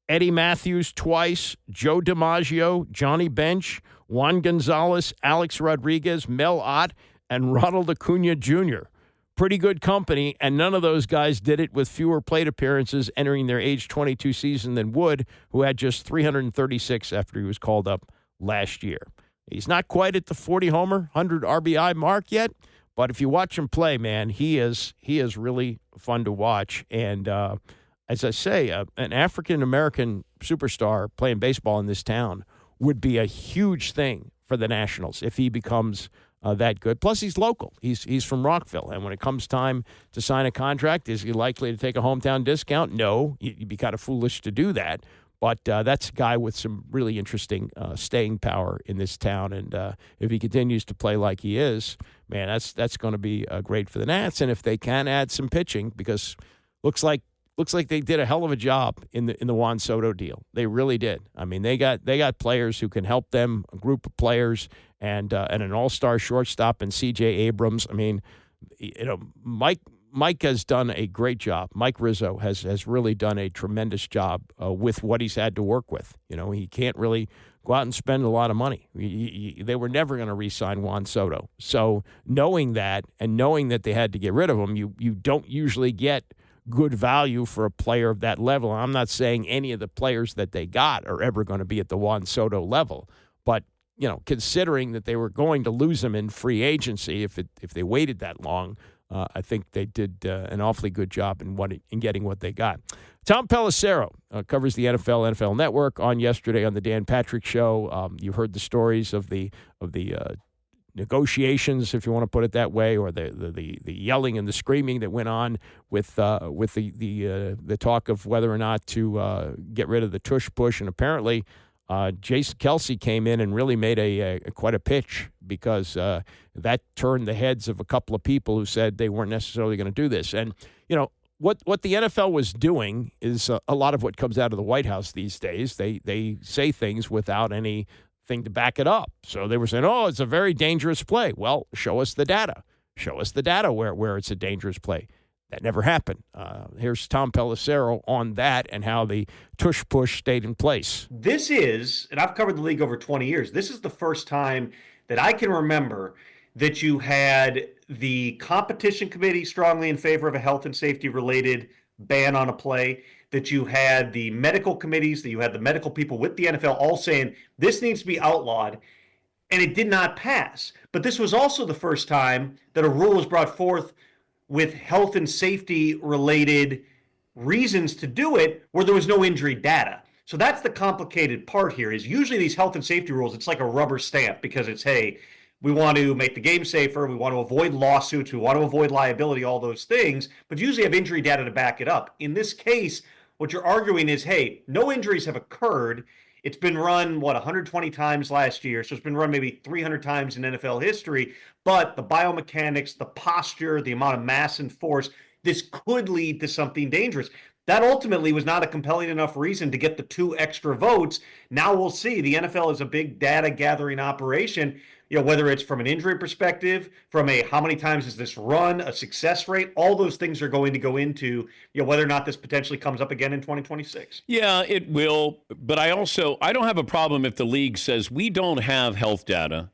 Eddie Matthews twice, Joe DiMaggio, Johnny Bench, Juan Gonzalez, Alex Rodriguez, Mel Ott, and Ronald Acuna Jr. Pretty good company, and none of those guys did it with fewer plate appearances entering their age 22 season than Wood, who had just 336 after he was called up last year. He's not quite at the 40-homer, 100 RBI mark yet, but if you watch him play, man, he is really fun to watch. And as I say, an African-American superstar playing baseball in this town would be a huge thing for the Nationals if he becomes that good. Plus, he's local. He's from Rockville. And when it comes time to sign a contract, is he likely to take a hometown discount? No. You'd be kind of foolish to do that. But that's a guy with some really interesting staying power in this town. And if he continues to play like he is, man, that's going to be great for the Nats. And if they can add some pitching, because looks like they did a hell of a job in the Juan Soto deal. They really did. I mean, they got players who can help them, a group of players, and an all-star shortstop in C.J. Abrams. I mean, Mike has done a great job. Mike Rizzo has really done a tremendous job with what he's had to work with. He can't really go out and spend a lot of money. They were never going to re-sign Juan Soto. So knowing that and knowing that they had to get rid of him, you don't usually get good value for a player of that level. I'm not saying any of the players that they got are ever going to be at the Juan Soto level, but considering that they were going to lose him in free agency if they waited that long, I think they did an awfully good job in getting what they got. Tom Pelissero covers the NFL Network on yesterday on the Dan Patrick Show. You heard the stories of the negotiations, if you want to put it that way, or the yelling and the screaming that went on with the talk of whether or not to get rid of the tush push. And apparently Jason Kelce came in and really made quite a pitch, because that turned the heads of a couple of people who said they weren't necessarily going to do this. And what the NFL was doing is a lot of what comes out of the White House these days. They say things without anything to back it up. So they were saying, oh, it's a very dangerous play. Well, show us the data. Show us the data where it's a dangerous play. That never happened. Here's Tom Pelissero on that and how the tush push stayed in place. This is, and I've covered the league over 20 years, this is the first time that I can remember that you had the competition committee strongly in favor of a health and safety related ban on a play, that you had the medical committees, that you had the medical people with the NFL all saying this needs to be outlawed, and it did not pass. But this was also the first time that a rule was brought forth with health and safety related reasons to do it where there was no injury data. So that's the complicated part here, is usually these health and safety rules, it's like a rubber stamp, because it's, hey, we want to make the game safer, we want to avoid lawsuits, we want to avoid liability, all those things, but usually have injury data to back it up. In this case, what you're arguing is, hey, no injuries have occurred. It's been run, 120 times last year, so it's been run maybe 300 times in NFL history, but the biomechanics, the posture, the amount of mass and force, this could lead to something dangerous. That ultimately was not a compelling enough reason to get the 2 extra votes. Now we'll see. The NFL is a big data gathering operation, whether it's from an injury perspective, from a how many times is this run, a success rate, all those things are going to go into whether or not this potentially comes up again in 2026. Yeah, it will. But I don't have a problem if the league says we don't have health data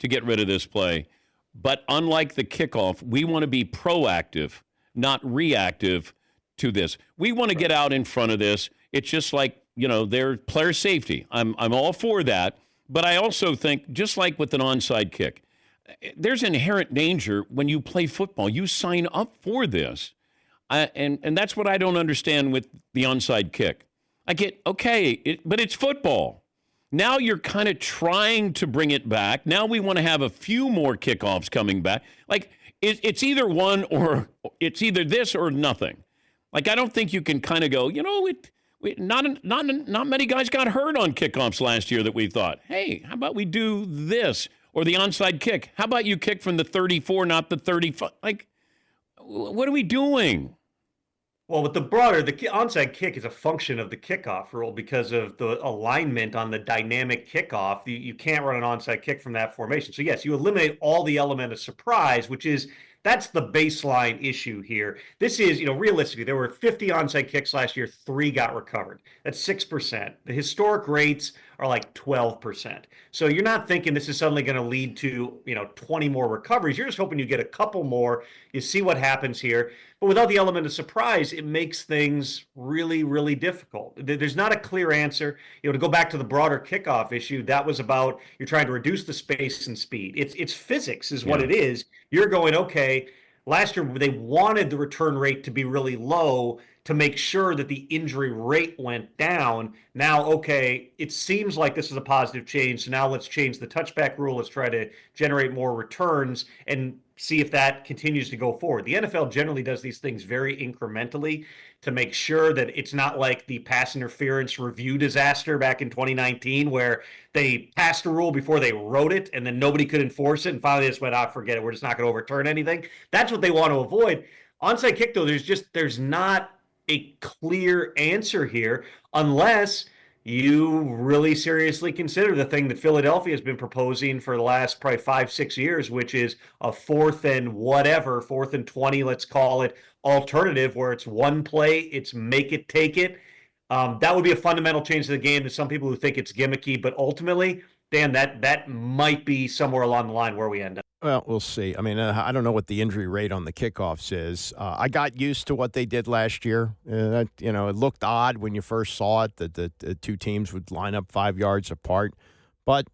to get rid of this play. But unlike the kickoff, we want to be proactive, not reactive to this. We want to get out in front of this. It's just like, their player safety. I'm all for that. But I also think, just like with an onside kick, there's inherent danger when you play football. You sign up for this. And that's what I don't understand with the onside kick. I get, okay, but it's football. Now you're kind of trying to bring it back. Now we want to have a few more kickoffs coming back. Like, it's either one or it's either this or nothing. Like, I don't think you can kind of go, not many guys got hurt on kickoffs last year that we thought, hey, how about we do this? Or the onside kick. How about you kick from the 34, not the 35? Like, what are we doing? Well, with the onside kick is a function of the kickoff rule because of the alignment on the dynamic kickoff. You can't run an onside kick from that formation. So yes, you eliminate all the element of surprise, that's the baseline issue here. This is, realistically, there were 50 onside kicks last year, 3 got recovered. That's 6%. The historic rates are like 12%. So you're not thinking this is suddenly going to lead to, 20 more recoveries. You're just hoping you get a couple more. You see what happens here. But without the element of surprise, it makes things really, really difficult. There's not a clear answer. To go back to the broader kickoff issue, that was about you're trying to reduce the space and speed. It's physics is what it is. You're going, okay, last year they wanted the return rate to be really low to make sure that the injury rate went down. Now, okay, it seems like this is a positive change. So now let's change the touchback rule. Let's try to generate more returns and see if that continues to go forward. The NFL generally does these things very incrementally to make sure that it's not like the pass interference review disaster back in 2019 where they passed a rule before they wrote it and then nobody could enforce it. And finally they just went, forget it. We're just not going to overturn anything. That's what they want to avoid. Onside kick, though, there's not a clear answer here unless you really seriously consider the thing that Philadelphia has been proposing for the last probably 5-6 years, which is a 4th and 20, let's call it, alternative where it's one play, it's make it, take it. That would be a fundamental change to the game to some people who think it's gimmicky, but ultimately, Dan, that might be somewhere along the line where we end up. Well, we'll see. I mean, I don't know what the injury rate on the kickoffs is. I got used to what they did last year. It looked odd when you first saw it, that the two teams would line up 5 yards apart. But,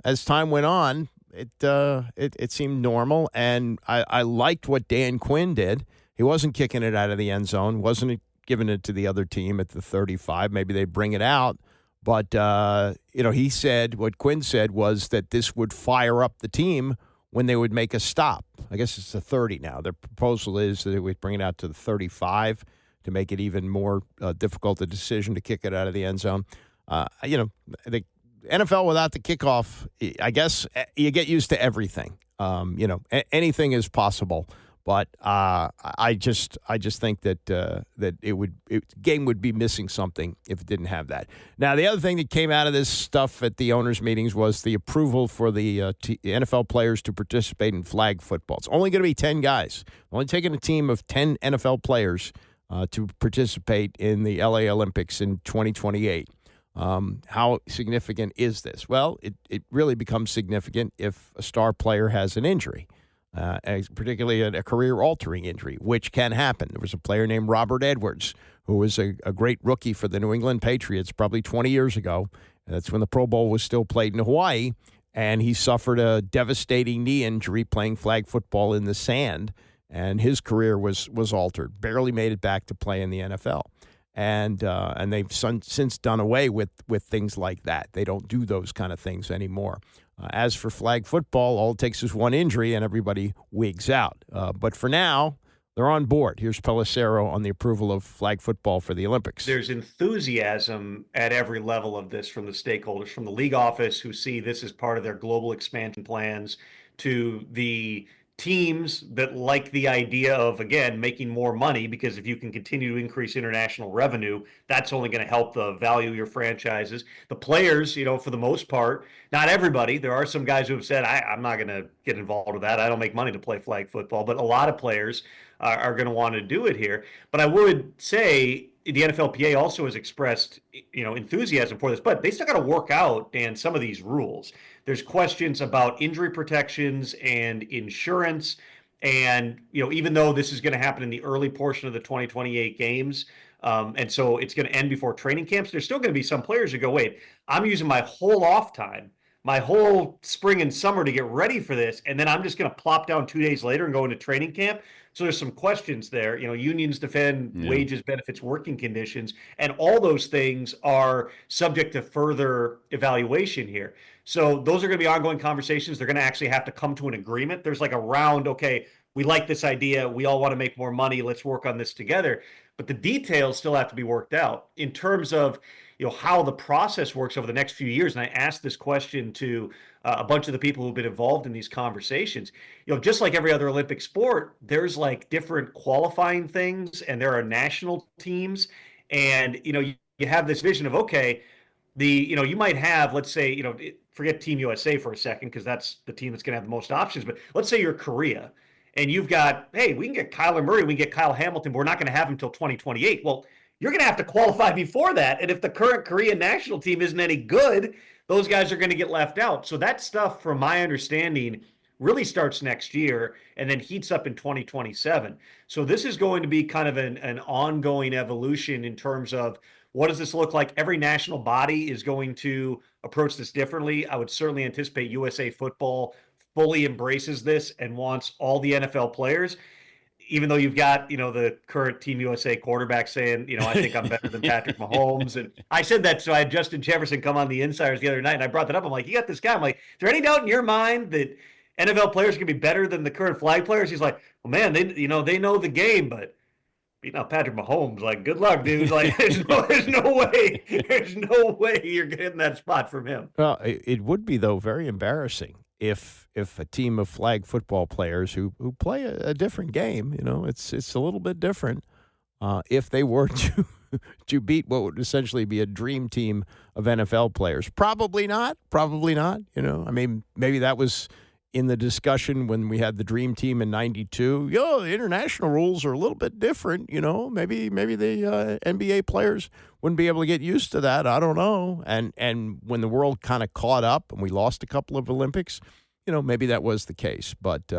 as time went on, it seemed normal. And I liked what Dan Quinn did. He wasn't kicking it out of the end zone, wasn't giving it to the other team at the 35. Maybe they bring it out. But, he said, what Quinn said was that this would fire up the team when they would make a stop. I guess it's the 30 now. Their proposal is that it would bring it out to the 35 to make it even more difficult a decision to kick it out of the end zone. The NFL without the kickoff, I guess you get used to everything. Anything is possible. But I just think that game would be missing something if it didn't have that. Now, the other thing that came out of this stuff at the owners' meetings was the approval for the NFL players to participate in flag football. It's only going to be 10 guys. Only taking a team of 10 NFL players to participate in the LA Olympics in 2028. How significant is this? Well, it really becomes significant if a star player has an injury. Particularly a career-altering injury, which can happen. There was a player named Robert Edwards who was a great rookie for the New England Patriots probably 20 years ago. That's when the Pro Bowl was still played in Hawaii, and he suffered a devastating knee injury playing flag football in the sand, and his career was altered. Barely made it back to play in the NFL. And they've since done away with things like that. They don't do those kind of things anymore. As for flag football, all it takes is one injury and everybody wigs out. But for now, they're on board. Here's Pelissero on the approval of flag football for the Olympics. There's enthusiasm at every level of this from the stakeholders, from the league office who see this as part of their global expansion plans, to the teams that like the idea of, again, making more money, because if you can continue to increase international revenue, that's only going to help the value of your franchises. The players, for the most part, not everybody, there are some guys who have said, I'm not going to get involved with that. I don't make money to play flag football, but a lot of players are going to want to do it here. But I would say the NFLPA also has expressed, enthusiasm for this, but they still got to work out, Dan, some of these rules. There's questions about injury protections and insurance. And, even though this is going to happen in the early portion of the 2028 games, and so it's going to end before training camps, there's still going to be some players who go, wait, I'm using my whole off time, my whole spring and summer to get ready for this, and then I'm just going to plop down 2 days later and go into training camp. So there's some questions there. Unions defend wages, benefits, working conditions, and all those things are subject to further evaluation here. So those are going to be ongoing conversations. They're going to actually have to come to an agreement. There's like a round, okay, we like this idea. We all want to make more money. Let's work on this together. But the details still have to be worked out in terms of how the process works over the next few years. And I asked this question to a bunch of the people who've been involved in these conversations, just like every other Olympic sport, there's like different qualifying things, and there are national teams, and you have this vision of, okay, you might have, let's say, forget Team USA for a second, because that's the team that's going to have the most options, but let's say you're Korea and you've got, hey, we can get Kyler Murray, we can get Kyle Hamilton, but we're not going to have him until 2028. Well, you're going to have to qualify before that, and if the current Korean national team isn't any good, those guys are going to get left out. So that stuff, from my understanding, really starts next year and then heats up in 2027. So this is going to be kind of an ongoing evolution in terms of, what does this look like? Every national body is going to approach this differently. I would certainly anticipate USA Football fully embraces this and wants all the NFL players, even though you've got, the current Team USA quarterback saying, I think I'm better than Patrick Mahomes. And I said that, so I had Justin Jefferson come on the Insiders the other night, and I brought that up. I'm like, you got this guy. I'm like, is there any doubt in your mind that NFL players can be better than the current flag players? He's like, well, man, they know the game, but Patrick Mahomes, like, good luck, dude. Like, there's no way you're getting that spot from him. Well, it would be, though, very embarrassing if a team of flag football players who play a different game, it's a little bit different, if they were to beat what would essentially be a dream team of NFL players. Probably not. I mean, maybe that was in the discussion when we had the dream team in '92. The international rules are a little bit different. Maybe the NBA players wouldn't be able to get used to that. I don't know. And when the world kind of caught up and we lost a couple of Olympics, maybe that was the case. But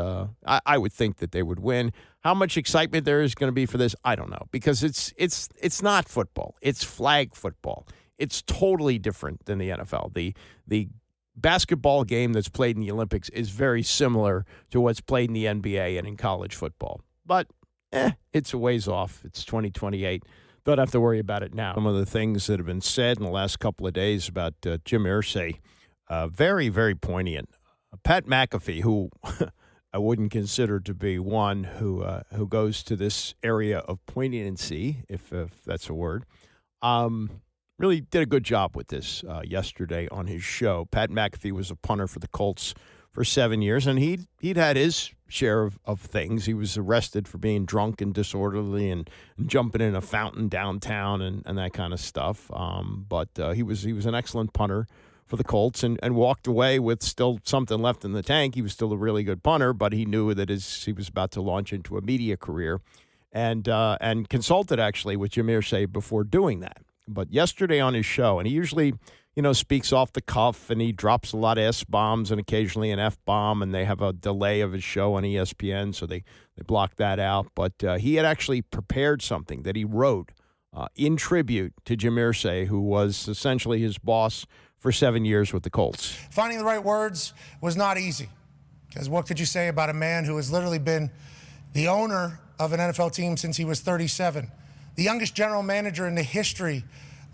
I would think that they would win. How much excitement there is going to be for this, I don't know, because it's not football. It's flag football. It's totally different than the NFL. The basketball game that's played in the Olympics is very similar to what's played in the NBA and in college football. But it's a ways off. It's 2028. Don't have to worry about it now. Some of the things that have been said in the last couple of days about Jim Irsay, very, very poignant. Pat McAfee, who I wouldn't consider to be one who goes to this area of poignancy, if that's a word, really did a good job with this yesterday on his show. Pat McAfee was a punter for the Colts for 7 years, and he'd had his share of things. He was arrested for being drunk and disorderly and jumping in a fountain downtown and that kind of stuff. But he was an excellent punter for the Colts and walked away with still something left in the tank. He was still a really good punter, but he knew that he was about to launch into a media career and consulted actually with Jim Irsay before doing that. But yesterday on his show, and he usually, speaks off the cuff, and he drops a lot of S-bombs and occasionally an F-bomb, and they have a delay of his show on ESPN, so they blocked that out. But he had actually prepared something that he wrote in tribute to Jim Irsay, who was essentially his boss for 7 years with the Colts. Finding the right words was not easy, because what could you say about a man who has literally been the owner of an NFL team since he was 37? The youngest general manager in the history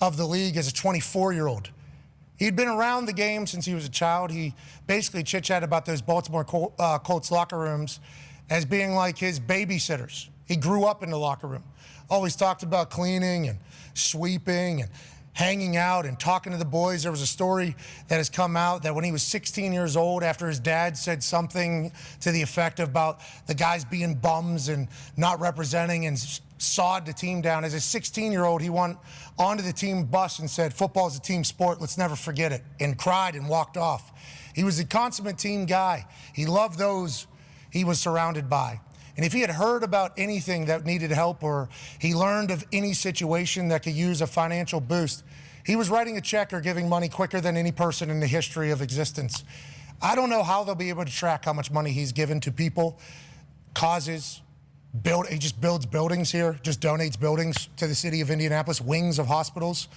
of the league as a 24-year-old. He'd been around the game since he was a child. He basically chit-chatted about those Baltimore Colts locker rooms as being like his babysitters. He grew up in the locker room. Always talked about cleaning and sweeping and hanging out and talking to the boys. There was a story that has come out that when he was 16 years old, after his dad said something to the effect about the guys being bums and not representing and sawed the team down, as a 16-year-old, he went onto the team bus and said, "Football is a team sport, let's never forget it," and cried and walked off. He was a consummate team guy. He loved those he was surrounded by. And if he had heard about anything that needed help, or he learned of any situation that could use a financial boost, he was writing a check or giving money quicker than any person in the history of existence. I don't know how they'll be able to track how much money he's given to people, causes. He just builds buildings here, just donates buildings to the city of Indianapolis, wings of hospitals,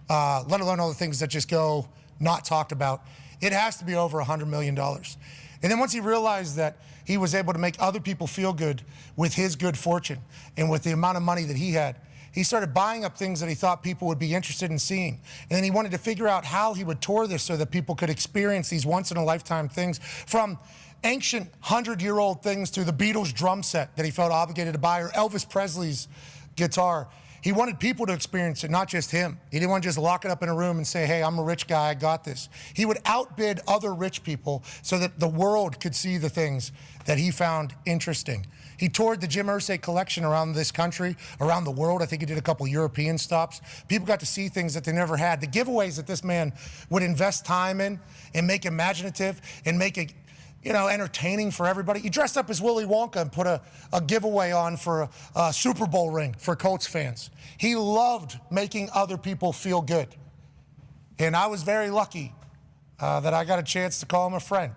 let alone all the things that just go not talked about. It has to be over $100 million. And then once he realized that he was able to make other people feel good with his good fortune and with the amount of money that he had, he started buying up things that he thought people would be interested in seeing. And then he wanted to figure out how he would tour this so that people could experience these once-in-a-lifetime things, from ancient 100-year-old things to the Beatles drum set that he felt obligated to buy, or Elvis Presley's guitar. He wanted people to experience it, not just him. He didn't want to just lock it up in a room and say, hey, I'm a rich guy, I got this. He would outbid other rich people so that the world could see the things that he found interesting. He toured the Jim Irsay collection around this country, around the world. I think he did a couple European stops. People got to see things that they never had. The giveaways that this man would invest time in and make imaginative and make it, entertaining for everybody. He dressed up as Willy Wonka and put a giveaway on for a Super Bowl ring for Colts fans. He loved making other people feel good. And I was very lucky that I got a chance to call him a friend.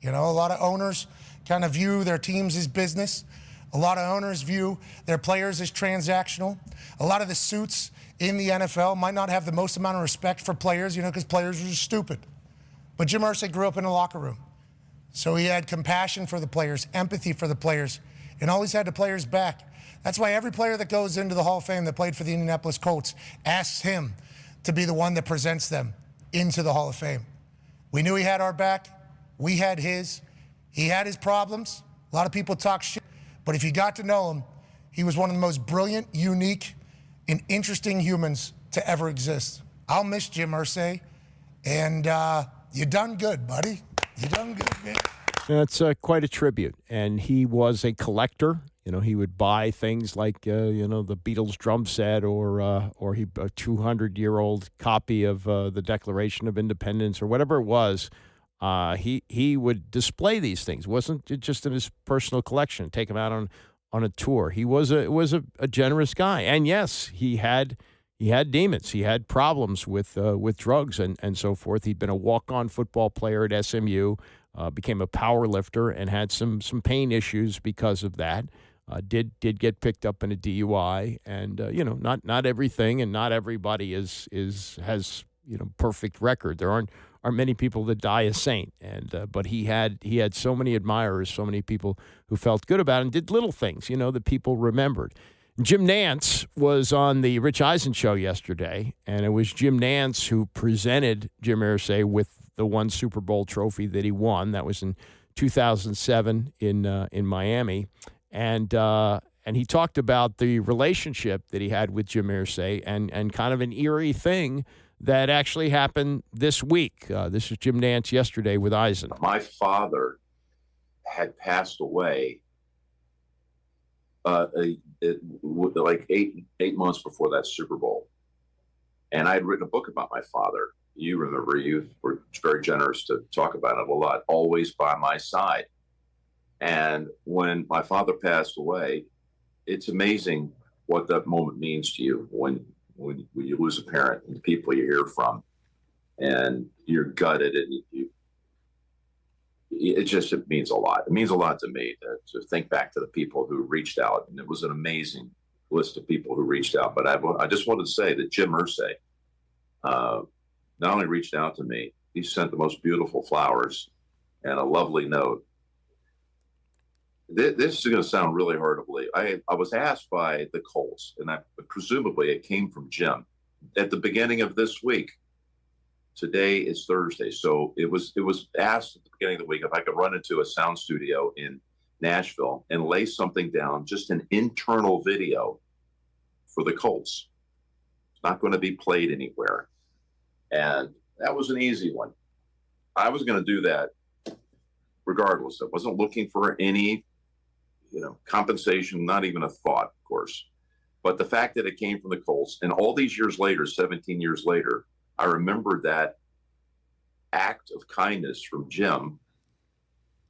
A lot of owners kind of view their teams as business. A lot of owners view their players as transactional. A lot of the suits in the NFL might not have the most amount of respect for players, because players are just stupid. But Jim Irsay grew up in a locker room. So he had compassion for the players, empathy for the players, and always had the players back. That's why every player that goes into the Hall of Fame that played for the Indianapolis Colts asks him to be the one that presents them into the Hall of Fame. We knew he had our back. We had his. He had his problems. A lot of people talk shit. But if you got to know him, he was one of the most brilliant, unique, and interesting humans to ever exist. I'll miss Jim Irsay. And you done good, buddy. You done good, man. That's quite a tribute. And he was a collector. He would buy things like, the Beatles drum set or a 200-year-old copy of the Declaration of Independence or whatever it was. He would display these things. It wasn't just in his personal collection. Take him out on a tour. He was a generous guy. And yes, he had demons. He had problems with drugs and so forth. He'd been a walk-on football player at SMU, became a power lifter, and had some pain issues because of that. Did get picked up in a DUI, and not everything and not everybody has perfect record. There aren't many people that die a saint, but he had so many admirers, so many people who felt good about him, and did little things that people remembered. Jim Nantz was on the Rich Eisen show yesterday, and it was Jim Nantz who presented Jim Irsay with the one Super Bowl trophy that he won. That was in 2007 in Miami, and he talked about the relationship that he had with Jim Irsay and kind of an eerie thing that actually happened this week. This is Jim Nantz yesterday with Eisen. My father had passed away like eight months before that Super Bowl. And I had written a book about my father. You remember, you were very generous to talk about it a lot, always by my side. And when my father passed away, it's amazing what that moment means to you when you lose a parent and the people you hear from, and you're gutted, and it means a lot. It means a lot to me to think back to the people who reached out, and it was an amazing list of people who reached out. But I just wanted to say that Jim Irsay not only reached out to me, he sent the most beautiful flowers and a lovely note. This is going to sound really hard to believe. I was asked by the Colts, and presumably it came from Jim, at the beginning of this week. Today is Thursday, so it was asked at the beginning of the week if I could run into a sound studio in Nashville and lay something down, just an internal video for the Colts. It's not going to be played anywhere. And that was an easy one. I was going to do that regardless. I wasn't looking for any compensation, not even a thought, of course. But the fact that it came from the Colts, and all these years later, 17 years later, I remember that act of kindness from Jim,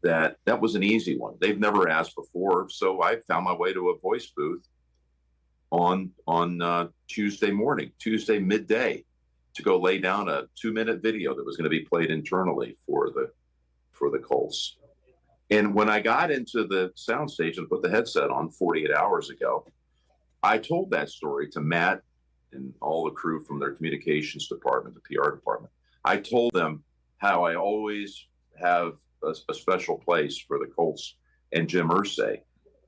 that was an easy one. They've never asked before, so I found my way to a voice booth on Tuesday midday, to go lay down a 2-minute video that was going to be played internally for the Colts. And when I got into the soundstage and put the headset on 48 hours ago, I told that story to Matt and all the crew from their communications department, the PR department. I told them how I always have a special place for the Colts and Jim Irsay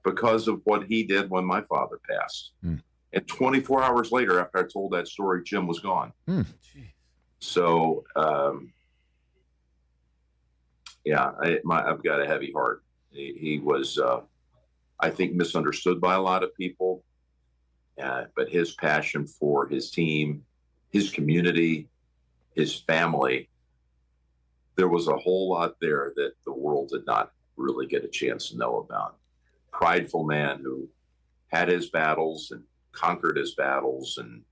because of what he did when my father passed. And 24 hours later, after I told that story, Jim was gone. So, I've got a heavy heart. He was, I think, misunderstood by a lot of people. but his passion for his team, his community, his family, there was a whole lot there that the world did not really get a chance to know about. Prideful man who had his battles and conquered his battles and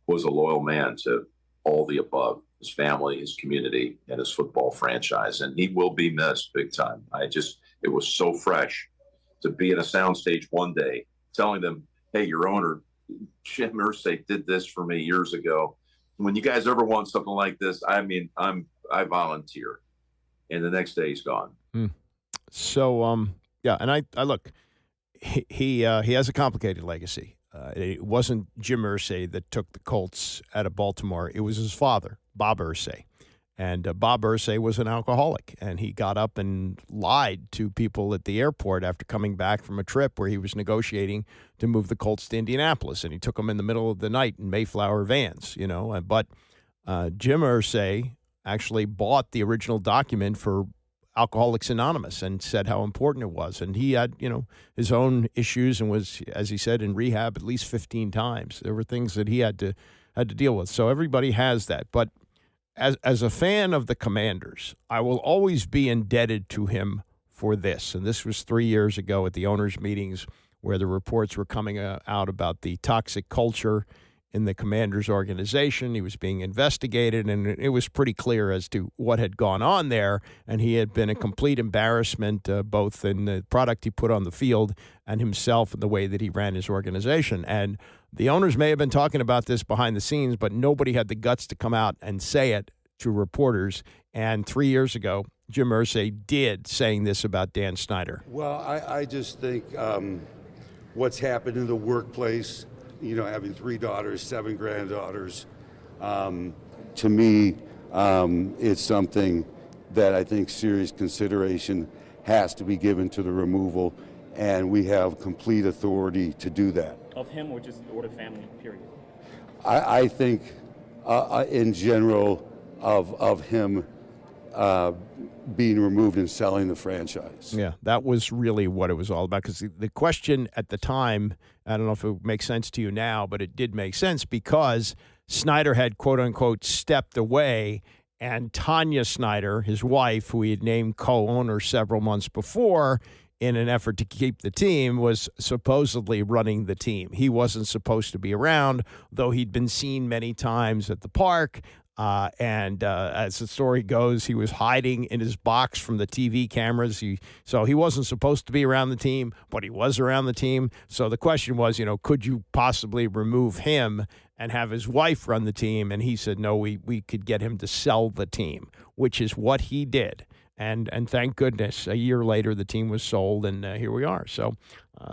was a loyal man to all the above, his family, his community, and his football franchise. And he will be missed big time. It was so fresh to be in a soundstage one day telling them, hey, your owner, Jim Irsay, did this for me years ago. When you guys ever want something like this, I mean, I volunteer. And the next day he's gone. So, yeah, and I look, he has a complicated legacy. It wasn't Jim Irsay that took the Colts out of Baltimore. It was his father, Bob Irsay. And Bob Irsay was an alcoholic, and he got up and lied to people at the airport after coming back from a trip where he was negotiating to move the Colts to Indianapolis, and he took them in the middle of the night in Mayflower vans, But Jim Irsay actually bought the original document for Alcoholics Anonymous and said how important it was. And he had, his own issues and was, as he said, in rehab at least 15 times. There were things that he had to deal with. So everybody has that. But as a fan of the Commanders, I will always be indebted to him for this. And this was 3 years ago at the owners' meetings where the reports were coming out about the toxic culture in the Commanders organization. He was being investigated, and it was pretty clear as to what had gone on there. And he had been a complete embarrassment, both in the product he put on the field and himself and the way that he ran his organization. And the owners may have been talking about this behind the scenes, but nobody had the guts to come out and say it to reporters. And 3 years ago, Jim Irsay did, saying this about Dan Snyder. Well, I just think what's happened in the workplace, having 3 daughters, 7 granddaughters, to me, it's something that I think serious consideration has to be given to the removal, and we have complete authority to do that. Of him or just or the family, period? I think, in general, of him being removed and selling the franchise. Yeah, that was really what it was all about. Because the question at the time, I don't know if it makes sense to you now, but it did make sense because Snyder had, quote unquote, stepped away, and Tanya Snyder, his wife, who he had named co-owner several months before in an effort to keep the team, was supposedly running the team. He wasn't supposed to be around, though he'd been seen many times at the park. And as the story goes, he was hiding in his box from the TV cameras. So he wasn't supposed to be around the team, but he was around the team. So the question was, could you possibly remove him and have his wife run the team? And he said, no, we could get him to sell the team, which is what he did. And thank goodness, a year later, the team was sold, and here we are. So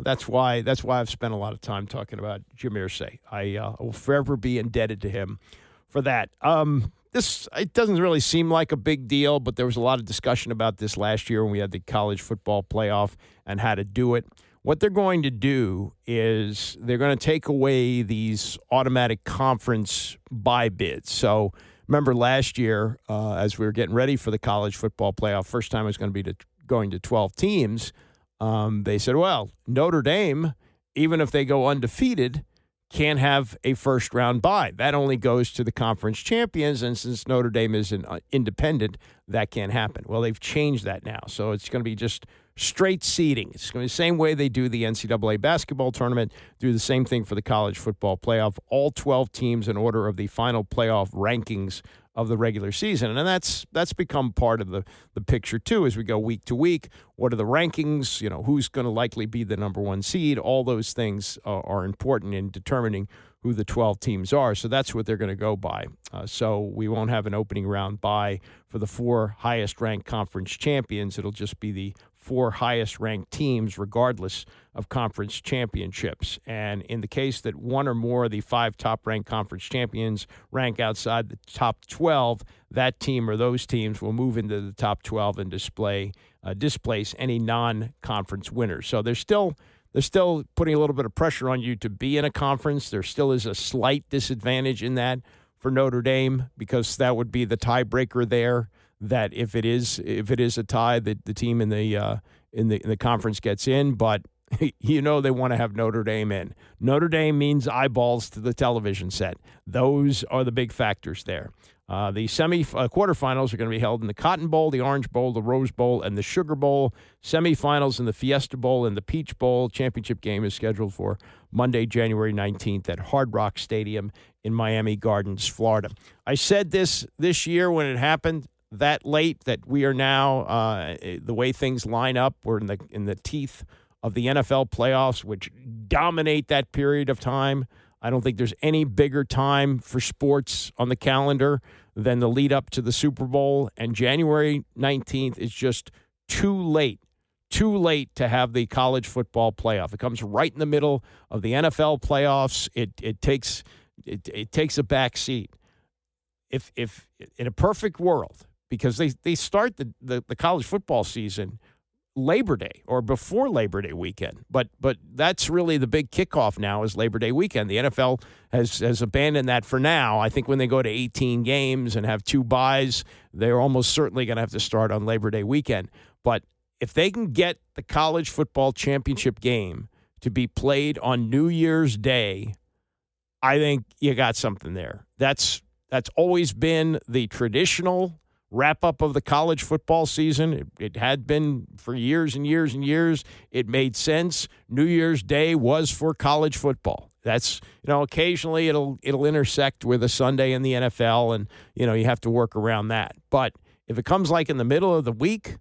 that's why I've spent a lot of time talking about Jim Irsay. I will forever be indebted to him for that. It doesn't really seem like a big deal, but there was a lot of discussion about this last year when we had the college football playoff and how to do it. What they're going to do is they're going to take away these automatic conference buy bids. So remember last year, as we were getting ready for the college football playoff, first time it was going to be going to 12 teams, they said, well, Notre Dame, even if they go undefeated, can't have a first-round bye. That only goes to the conference champions, and since Notre Dame is an independent, that can't happen. Well, they've changed that now, so it's going to be just straight seeding. It's going to be the same way they do the NCAA basketball tournament, do the same thing for the college football playoff, all 12 teams in order of the final playoff rankings of the regular season. And that's become part of the picture, too, as we go week to week. What are the rankings? Who's going to likely be the number one seed? All those things are important in determining who the 12 teams are. So that's what they're going to go by. So we won't have an opening round bye for the 4 highest-ranked conference champions. It'll just be the 4 highest-ranked teams, regardless of conference championships. And in the case that one or more of the 5 top-ranked conference champions rank outside the top 12, that team or those teams will move into the top 12 and displace any non-conference winners. So they're still putting a little bit of pressure on you to be in a conference. There still is a slight disadvantage in that for Notre Dame, because that would be the tiebreaker there. That if it is a tie, that the team in the conference gets in. But you know they want to have Notre Dame in. Notre Dame means eyeballs to the television set. Those are the big factors there. The quarterfinals are going to be held in the Cotton Bowl, the Orange Bowl, the Rose Bowl, and the Sugar Bowl. Semifinals in the Fiesta Bowl and the Peach Bowl. Championship game is scheduled for Monday, January 19th at Hard Rock Stadium in Miami Gardens, Florida. I said this year when it happened that late that we are now, the way things line up, we're in the teeth of the NFL playoffs, which dominate that period of time. I don't think there's any bigger time for sports on the calendar than the lead up to the Super Bowl. And January 19th is just too late to have the college football playoff. It comes right in the middle of the NFL playoffs. It takes a back seat. If in a perfect world, because they start the college football season Labor Day or before Labor Day weekend. But that's really the big kickoff now is Labor Day weekend. The NFL has abandoned that for now. I think when they go to 18 games and have 2 byes, they're almost certainly going to have to start on Labor Day weekend. But if they can get the college football championship game to be played on New Year's Day, I think you got something there. That's always been the traditional wrap-up of the college football season. It had been for years and years and years. It made sense. New Year's Day was for college football. That's, occasionally it'll intersect with a Sunday in the NFL, and, you have to work around that. But if it comes like in the middle of the week,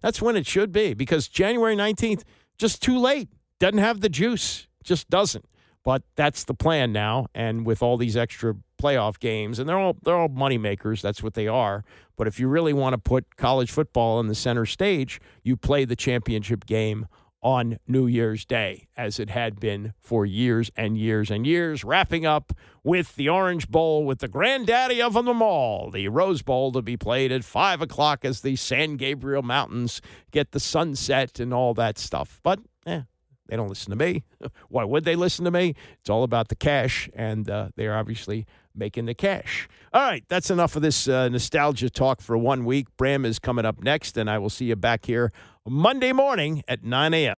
that's when it should be, because January 19th, just too late. Doesn't have the juice. Just doesn't. But that's the plan now, and with all these extra playoff games, and they're all money makers. That's what they are. But if you really want to put college football on the center stage, you play the championship game on New Year's Day, as it had been for years and years and years, wrapping up with the Orange Bowl with the granddaddy of them all, the Rose Bowl, to be played at 5 o'clock as the San Gabriel Mountains get the sunset and all that stuff. But, they don't listen to me. Why would they listen to me? It's all about the cash, and they're obviously making the cash. All right, that's enough of this nostalgia talk for 1 week. Bram is coming up next, and I will see you back here Monday morning at 9 a.m.